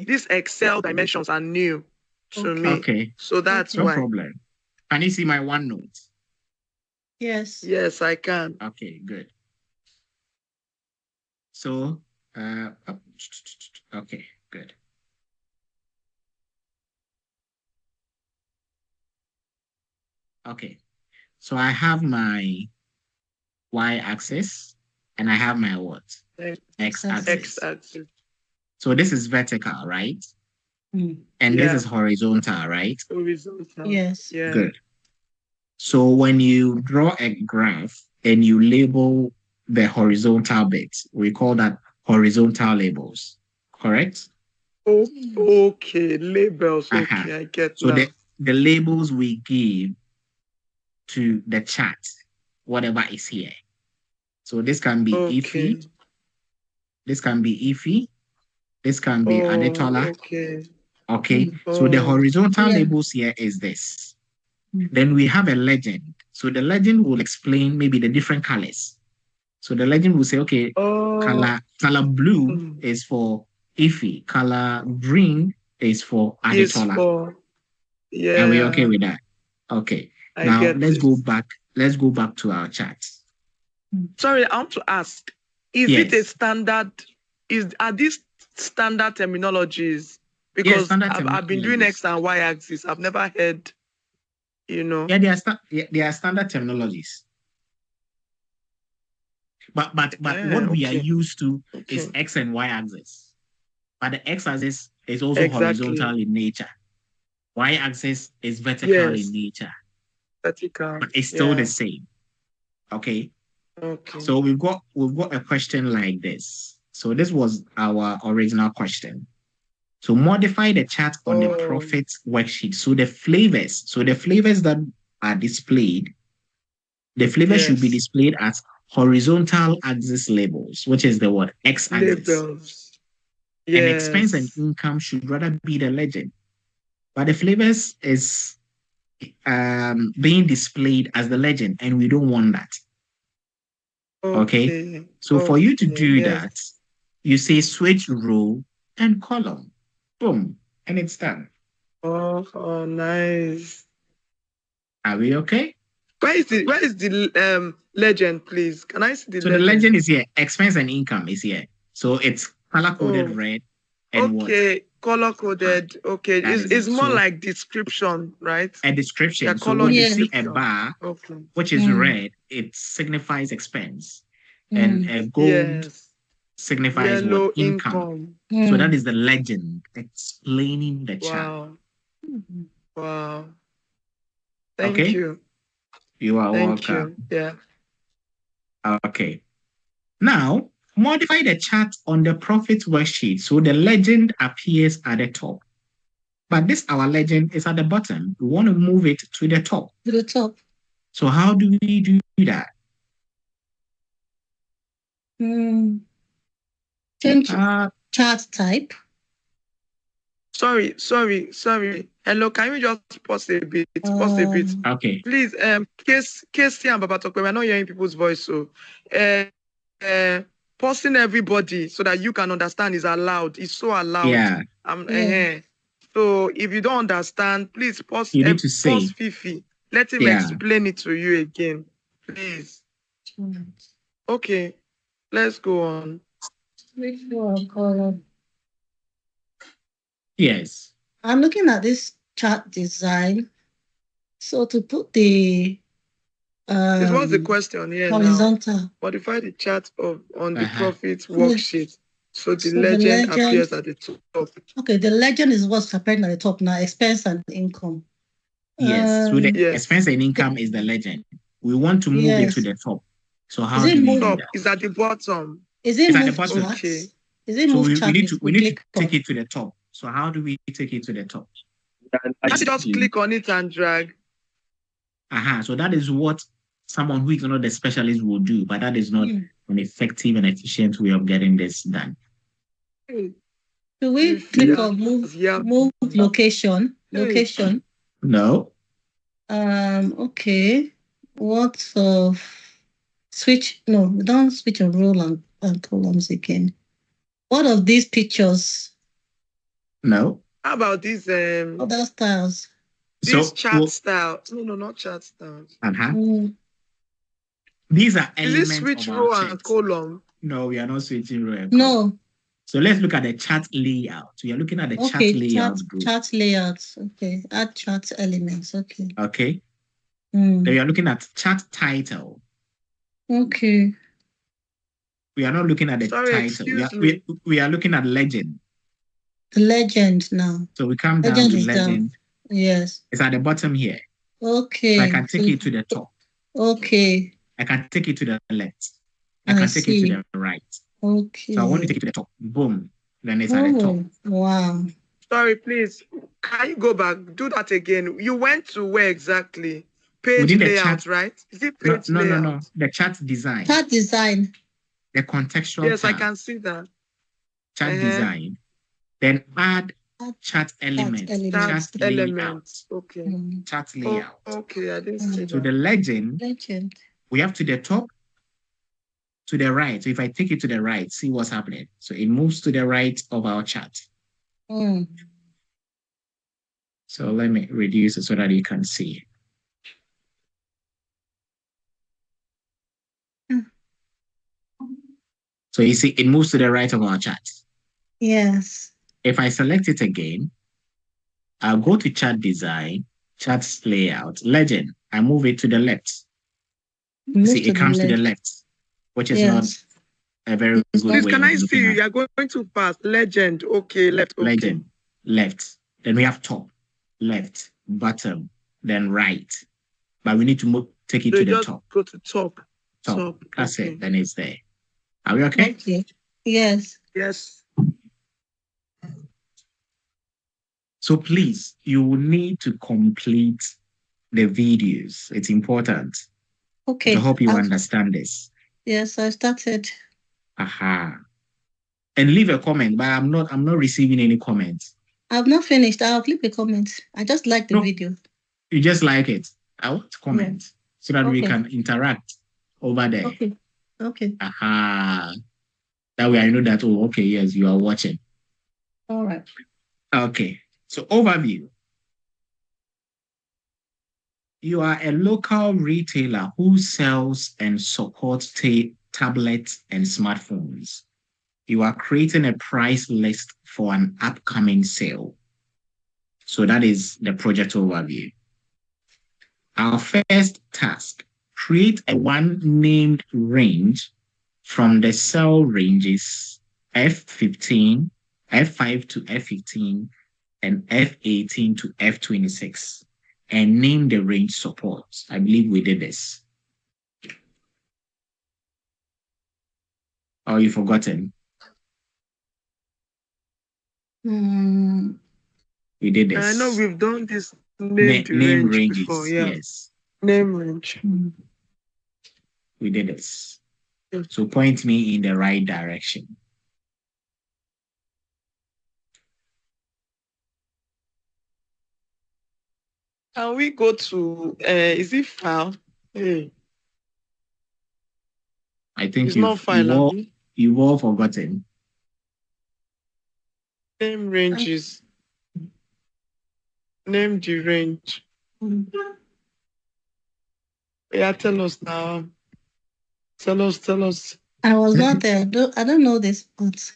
these Excel dimensions are new to me. Okay. So that's no why. Problem. Can you see my OneNote? Yes. Yes, I can. Okay, good. So, okay, good. Okay, so I have my y-axis and I have my what? X-axis. So this is vertical, right? And this is horizontal, right? Horizontal. Yes. Yeah. Good. So when you draw a graph and you label the horizontal bits, we call that horizontal labels, correct? Okay, labels. Okay, I get so now. the labels we give to the chart, whatever is here. So this can be Ify, this can be Ify, this can be Adetola. Okay. So the horizontal labels here is this. Then we have a legend. So the legend will explain maybe the different colors. So the legend will say, okay, color blue is for Ify, color green is for Adetola. Are we okay with that? Okay. Now let's go back. Let's go back to our chart. Sorry, I want to ask: is it a standard? Are these standard terminologies? Because I've been doing X and Y axis. I've never heard, Yeah, they are standard terminologies. But what we are used to is X and Y axis. But the X axis is also horizontal in nature. Y axis is vertical in nature. Vertical. But it's still the same. Okay. Okay. So we've got a question like this. So this was our original question. So modify the chart on the profit worksheet. So the flavors that are displayed, the flavors should be displayed as horizontal axis labels, which is the word X axis. Labels. And expense and income should rather be the legend. But the flavors is being displayed as the legend, and we don't want that. Okay. So for you to do that, you say switch row and column. Boom. And it's done. Oh, nice. Are we okay? Where is the legend, please? Can I see the legend? So the legend is here. Expense and income is here. So it's color-coded red and color-coded. Okay. It's more like description, right? A description. Yeah, so when you see a bar, which is red, it signifies expense. And a gold signifies what? Income. So that is the legend explaining the chart. Wow. Thank you. You are welcome. Thank you. Yeah. Okay. Now, modify the chart on the profit worksheet so the legend appears at the top. But our legend is at the bottom. We want to move it to the top. To the top. So how do we do that? Change chart type. Sorry. Hello, can you just pause a bit? Pause a bit. Okay. Please, Casey and Babatokwe, we're not hearing people's voice, so pausing everybody so that you can understand is allowed. It's so allowed. Yeah. So if you don't understand, please pause. You need to say. Pause Fifi. Let him explain it to you again, please. Okay, let's go on. Which one? Yes. I'm looking at this chart design. So to put the This was the question here horizontal. now. Modify the chart on the profit worksheet. So the legend appears at the top. Okay, the legend is what's appearing at the top now, expense and income. Yes, so the expense and income is the legend. We want to move it to the top. So how do we do that? Is at the bottom. Is it at the bottom? Okay. Is it move chart? We need to take it to the top. So how do we take it to the top? Just click on it and drag. So that is what someone who is not the specialist will do, but that is not an effective and efficient way of getting this done. Do we click on move location? Location? No. Okay. What of switch? No, don't switch on row and columns again. What of these pictures? No. How about these other styles? These chart styles. No, not chart styles. These are elements. Is it switch row and column? No, we are not switching row and column. No. So let's look at the chart layout. We are looking at the chart layout group. Chart layouts. Okay. Add chart elements. Okay. Okay. Then we are looking at chart title. Okay. We are not looking at the title. We are looking at legend. The legend now. So we come down to legend. Yes. It's at the bottom here. Okay. So I can take it to the top. Okay. I can take it to the left. I can take it to the right. Okay. So I want to take it to the top. Boom. Then it's at the top. Wow. Sorry, please. Can you go back? Do that again. You went to where exactly? Page within layout, right? Is it page layout? No. The chart design. Chart design. The contextual Yes, chart. I can see that. Chart design. Then add chart element. Chart layout. Okay. Chart layout. Okay, I didn't see that. So the legend. We have to the top, to the right. So if I take it to the right, see what's happening. So it moves to the right of our chart. So let me reduce it so that you can see. So you see, it moves to the right of our chart. Yes. If I select it again, I'll go to chart design, chart layout, legend. I move it to the left. See, it comes to the left, which is not a very good way. Can I see you are going too fast? Legend, okay, left, okay. Legend, left. Then we have top, left, bottom, then right. But we need to take it to the top. Go to top. Top. That's it. Then it's there. Are we okay? Okay. Yes. Yes. So please, you will need to complete the videos. It's important. Okay. I hope you understand this. Yes, I started. And leave a comment, but I'm not receiving any comments. I've not finished. I'll leave a comment. I just like the video. You just like it. I want to comment so that we can interact over there. Okay. That way I know that, yes, you are watching. All right. Okay. So overview. You are a local retailer who sells and supports tablets and smartphones. You are creating a price list for an upcoming sale. So that is the project overview. Our first task, create a one named range from the cell ranges F15, F5 to F15, and F18 to F26. And name the range support. I believe we did this. Oh, you've forgotten? We did this. I know we've done this name ranges before, yes. Name range. We did this. So point me in the right direction. Can we go to, is it file? Hey, I think it's not file. you've all forgotten. Name ranges. Name the range. Yeah, tell us now. Tell us. I was not there. I don't know this, but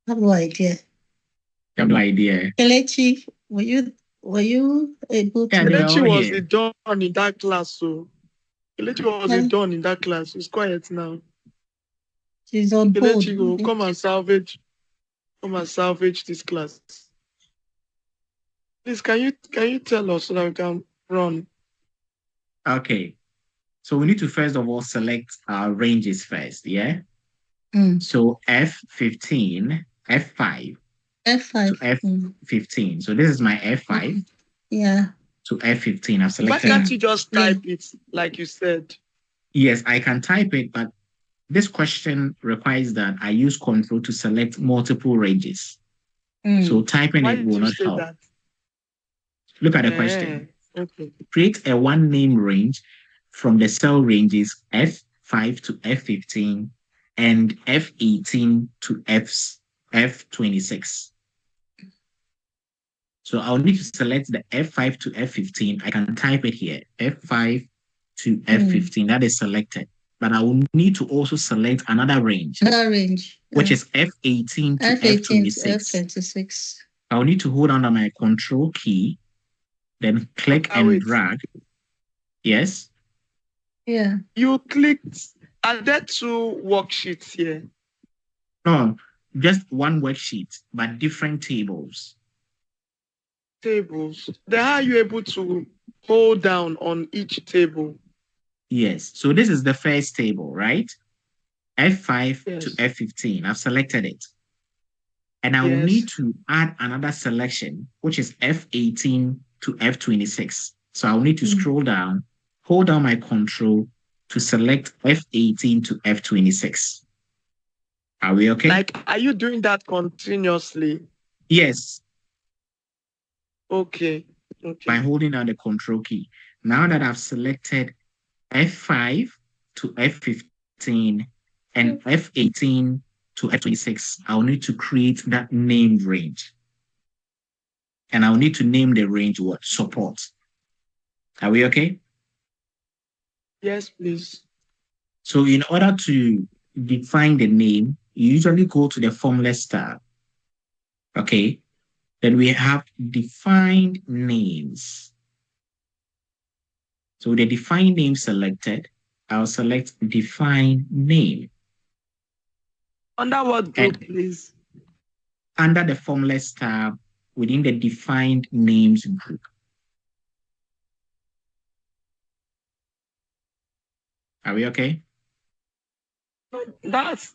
I have no idea. I have no idea. Kelechi, were you able to? Yeah, Kelechi was here. done in that class, so Kelechi was done in that class. It's quiet now. She's on hold. Kelechi, go come and salvage this class. Please, can you tell us so that we can run? Okay. So we need to first of all select our ranges first, yeah? So F15, F5. F5. To F15. So this is my F5. Yeah. To F15. I've selected. Why can't you just type it like you said? Yes, I can type it, but this question requires that I use control to select multiple ranges. So typing it will not help. That? Look at the question. Okay. Create a one name range from the cell ranges F5 to F15 and F18 to F26. So I'll need to select the F5 to F15. I can type it here, F5 to F15. That is selected. But I will need to also select another range. Which is F18 to F26. F26. I'll need to hold under my control key, then click and drag. Yes? Yeah. You clicked. Are there two worksheets here? No, just one worksheet, but different tables. Tables. Then how are you able to hold down on each table? Yes. So this is the first table, right? F5 to F15. I've selected it. And I will need to add another selection, which is F18 to F26. So I'll need to scroll down, hold down my control to select F18 to F26. Are we okay? Like, are you doing that continuously? Yes. Okay. By holding down the control key. Now that I've selected F5 to F15 and F18 to F26, I'll need to create that named range. And I'll need to name the range what? Support. Are we okay? Yes, please. So in order to define the name, you usually go to the Formulas tab. Okay. Then we have defined names. So the defined name selected, I'll select define name. Under what group, please? Under the Formulas tab within the defined names group. Are we okay? That's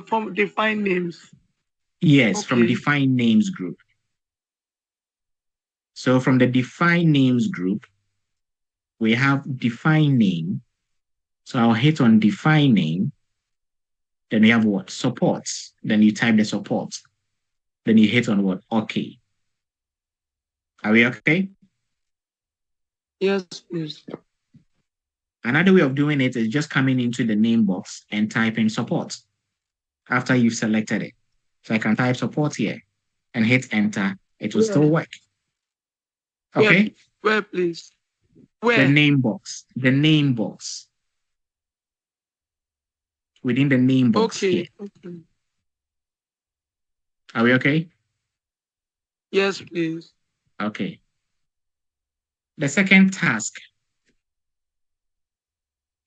from defined names. Yes, okay. From defined names group. So from the defined names group, we have define name. So I'll hit on define name. Then we have what? Supports. Then you type the support. Then you hit on what? Okay. Are we okay? Yes, please. Another way of doing it is just coming into the name box and typing support after you've selected it. So I can type support here and hit enter. It will still work. Okay? Where, please? Where? The name box. The name box. Within the name box here. Okay. Are we okay? Yes, please. Okay. The second task.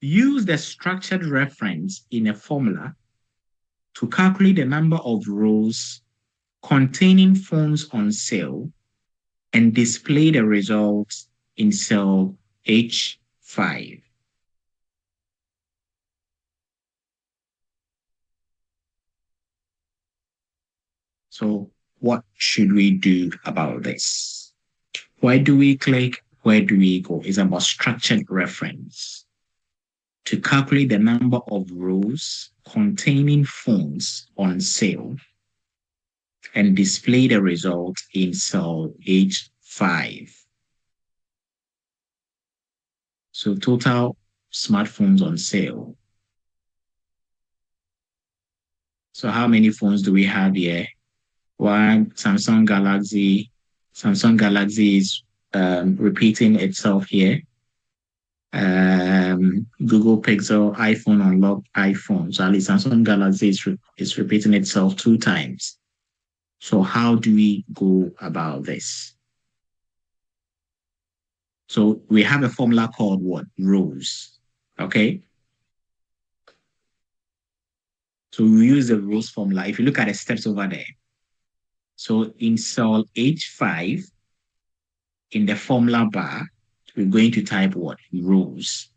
Use the structured reference in a formula to calculate the number of rows containing phones on sale and display the results in cell H5. So what should we do about this? Where do we click? Where do we go? It's about structured reference. To calculate the number of rows containing phones on sale and display the result in cell H5. So total smartphones on sale. So how many phones do we have here? One, Samsung Galaxy. Samsung Galaxy is repeating itself here. Google Pixel, iPhone, unlocked iPhone. So at least Samsung Galaxy is repeating itself 2 times. So how do we go about this? So we have a formula called what? Rows. Okay. So we use the rows formula. If you look at the steps over there. So in cell H5, in the formula bar, we're going to type what? Rows.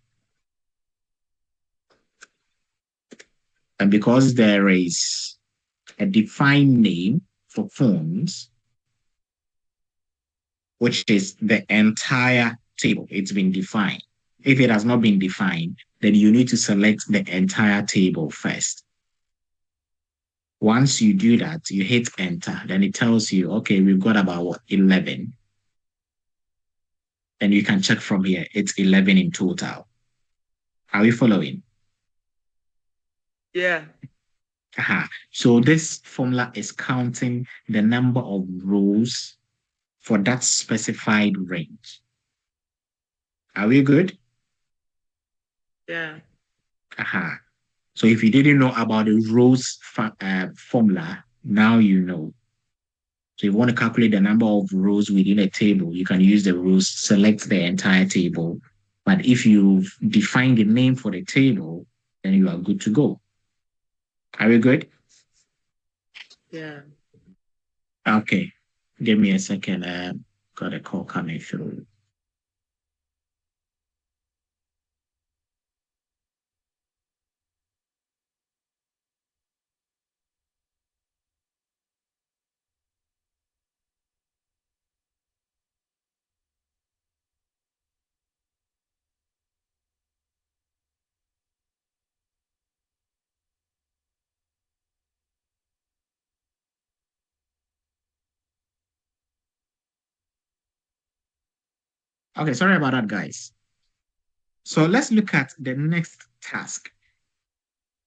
And because there is a defined name for phones, which is the entire table, it's been defined. If it has not been defined, then you need to select the entire table first. Once you do that, you hit enter, then it tells you, okay, we've got about what, 11. And you can check from here, it's 11 in total. Are we following? Yeah. So this formula is counting the number of rows for that specified range. Are we good? Yeah. So if you didn't know about the rows formula, now you know. So if you want to calculate the number of rows within a table, you can use the rows, select the entire table. But if you've defined the name for the table, then you are good to go. Are we good? Yeah. Okay. Give me a second. Got a call coming through. Okay, sorry about that, guys. So let's look at the next task.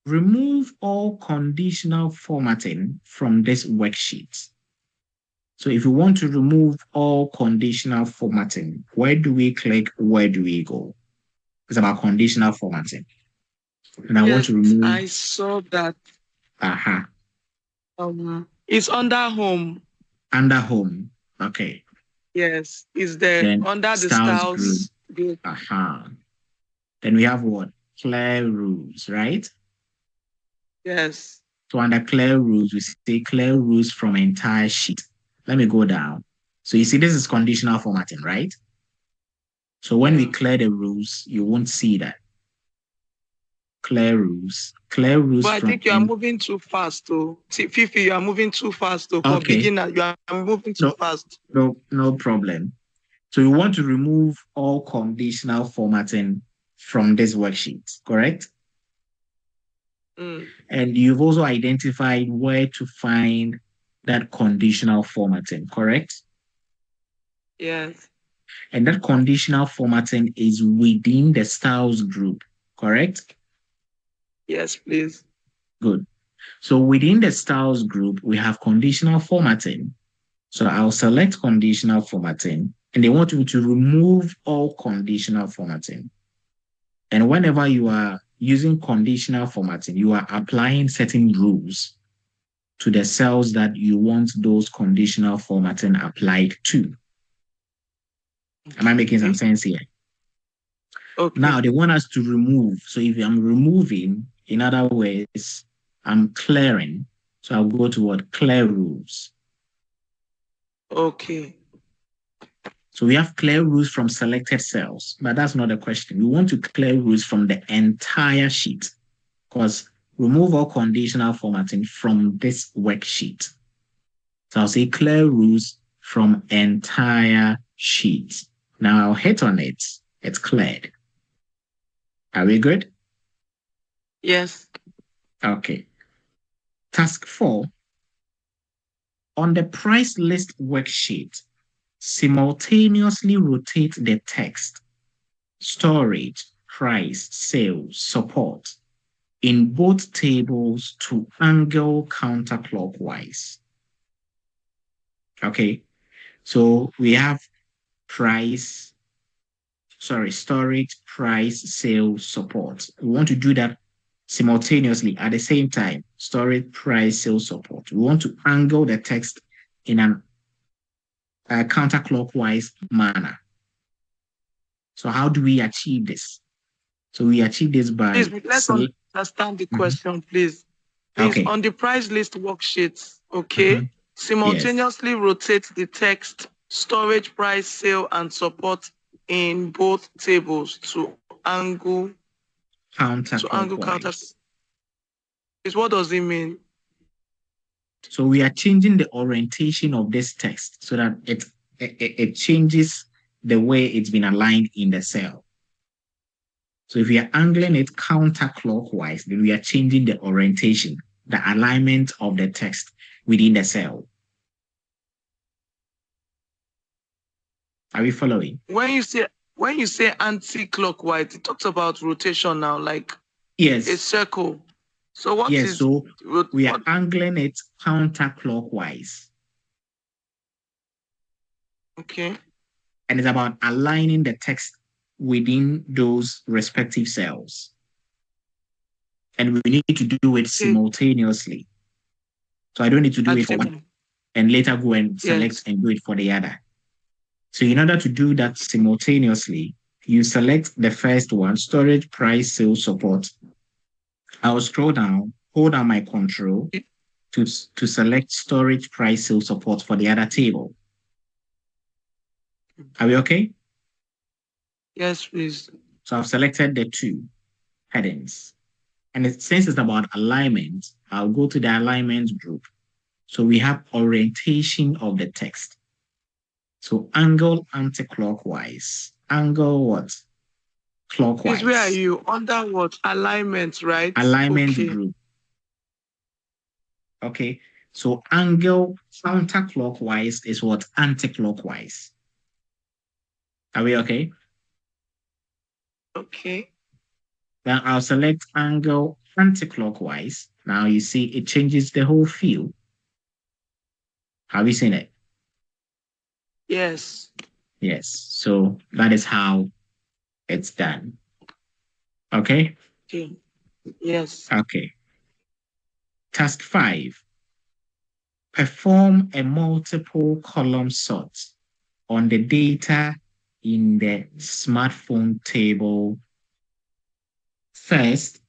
Remove all conditional formatting from this worksheet. So if you want to remove all conditional formatting, where do we click? Where do we go? It's about conditional formatting. And I want to remove. I saw that. It's under home. Under home. Okay. Yes, it's there Then under the styles group. Then we have what? Clear rules, right? Yes. So under clear rules, we say clear rules from entire sheet. Let me go down. So you see, this is conditional formatting, right? So when we clear the rules, you won't see that. Clear rules. Clear rules. But I think you are moving too fast, though. See, Fifi, you are moving too fast, though. For beginner, you are moving too fast. No problem. So you want to remove all conditional formatting from this worksheet, correct? And you've also identified where to find that conditional formatting, correct? Yes. And that conditional formatting is within the styles group, correct? Yes, please. Good. So within the styles group, we have conditional formatting. So I'll select conditional formatting, and they want you to remove all conditional formatting. And whenever you are using conditional formatting, you are applying certain rules to the cells that you want those conditional formatting applied to. Am I making some sense here? Okay. Now they want us to remove. So if I'm removing, in other words, I'm clearing. So I'll go to what? Clear rules. Okay. So we have clear rules from selected cells, but that's not the question. We want to clear rules from the entire sheet because remove all conditional formatting from this worksheet. So I'll say clear rules from entire sheet. Now I'll hit on it. It's cleared. Are we good? Yes. Okay. Task 4. On the price list worksheet, simultaneously rotate the text storage, price, sales, support in both tables to angle counterclockwise. Okay, so we have storage, price, sales, support. We want to do that simultaneously at the same time. Storage, price, sales, support. We want to angle the text in a counterclockwise manner. So how do we achieve this? So we achieve this by... Please, let's understand the question, please. Please, okay. On the price list worksheets, okay, simultaneously rotate the text, storage, price, sale, and support in both tables to angle counterclockwise. What does it mean? So we are changing the orientation of this text so that it changes the way it's been aligned in the cell. So if we are angling it counterclockwise, then we are changing the orientation, the alignment of the text within the cell. Are we following? When you say anti-clockwise, it talks about rotation now, like yes, a circle. So what is? So we are angling it counterclockwise. Okay. And it's about aligning the text within those respective cells. And we need to do it simultaneously. So I don't need to do it for one and later go and select and do it for the other. So in order to do that simultaneously, you select the first one, storage, price, sales, support. I'll scroll down, hold down my control to select storage, price, sales, support for the other table. Are we okay? Yes, please. So I've selected the two headings. And since it's about alignment, I'll go to the alignment group. So we have orientation of the text. So angle anti-clockwise. Angle what? Clockwise. Please, where are you? Under what? Alignment, right? Alignment group. Okay. So angle counterclockwise is what? Anti-clockwise. Are we okay? Okay. Then I'll select angle anti-clockwise. Now you see it changes the whole field. Have you seen it? Yes. Yes. So that is how it's done. Okay? Okay. Yes. Okay. Task 5. Perform a multiple column sort on the data in the smartphone table. First,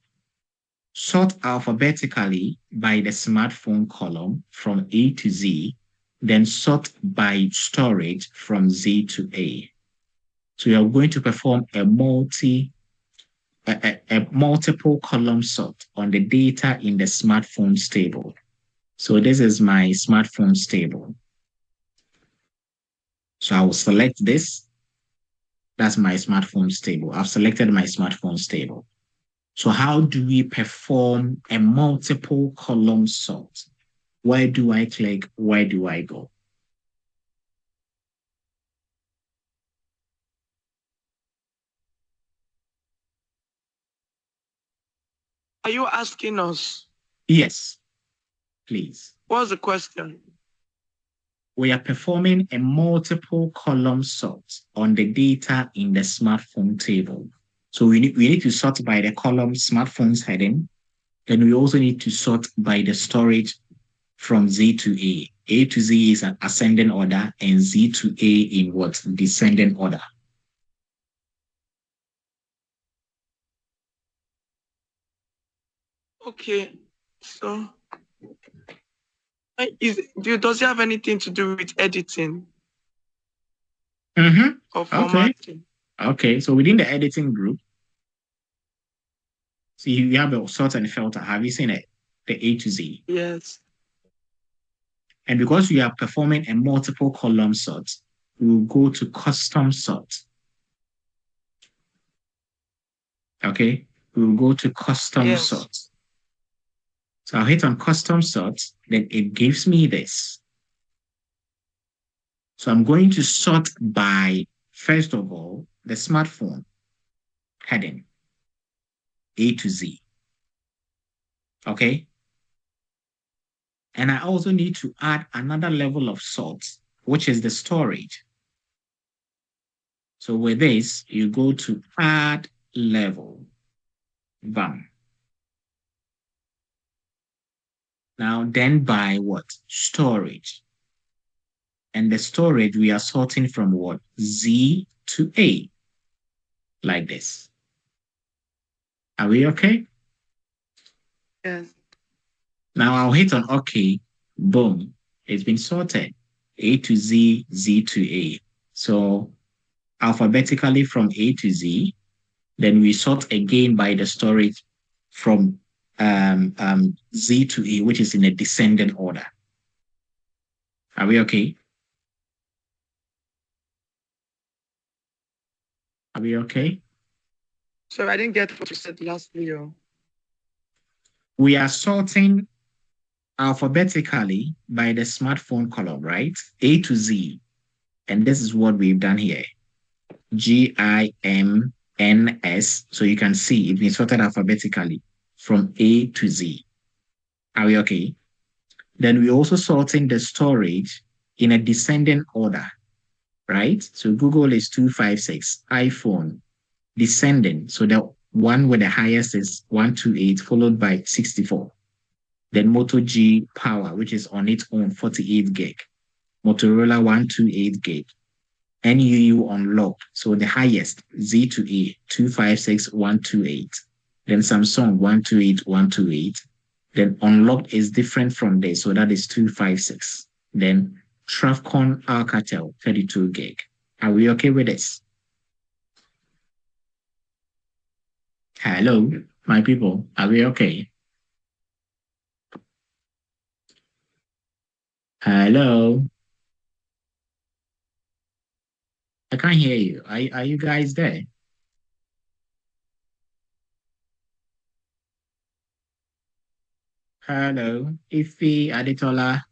sort alphabetically by the smartphone column from A to Z, then sort by storage from Z to A. So you are going to perform a multiple column sort on the data in the smartphones table. So this is my smartphones table. So I will select this. That's my smartphones table. I've selected my smartphones table. So how do we perform a multiple column sort? Where do I click? Where do I go? Are you asking us? Yes, please. What's the question? We are performing a multiple column sort on the data in the smartphone table. So we need to sort by the column smartphones heading. Then we also need to sort by the storage from Z to A. A to Z is an ascending order and Z to A in what? Descending order. Okay. So does it have anything to do with editing? Or formatting? Okay. So within the editing group, see, you have a sort and filter. Have you seen it? The A to Z. Yes. And because we are performing a multiple column sort, we will go to custom sort. Okay. We will go to custom sort. So I'll hit on custom sort, then it gives me this. So I'm going to sort by, first of all, the smartphone. heading, A to Z. Okay? And I also need to add another level of sort, which is the storage. So with this, you go to add level, bam. Now then by what? Storage. And the storage, we are sorting from what? Z to A, like this. Are we okay? Yes. Now I'll hit on OK. Boom. It's been sorted. A to Z, Z to A. So alphabetically from A to Z, then we sort again by the storage from Z to A, which is in a descending order. Are we okay? Are we okay? So I didn't get what you said lastly. We are sorting alphabetically by the smartphone column, right? A to Z. And this is what we've done here. GIMNS. So you can see it's been sorted alphabetically from A to Z. Are we okay? Then we're also sorting the storage in a descending order, right? So Google is 256, iPhone descending. So the one with the highest is 128, followed by 64. Then Moto G Power, which is on its own 48 gig. Motorola 128 gig. NUU unlocked. So the highest, Z to A, 256, 128. Then Samsung 128, 128. Then unlocked is different from this. So that is 256. Then Travcon Alcatel 32 gig. Are we okay with this? Hello, my people. Are we okay? Hello. I can't hear you. Are you guys there? Hello, Ife Adetola.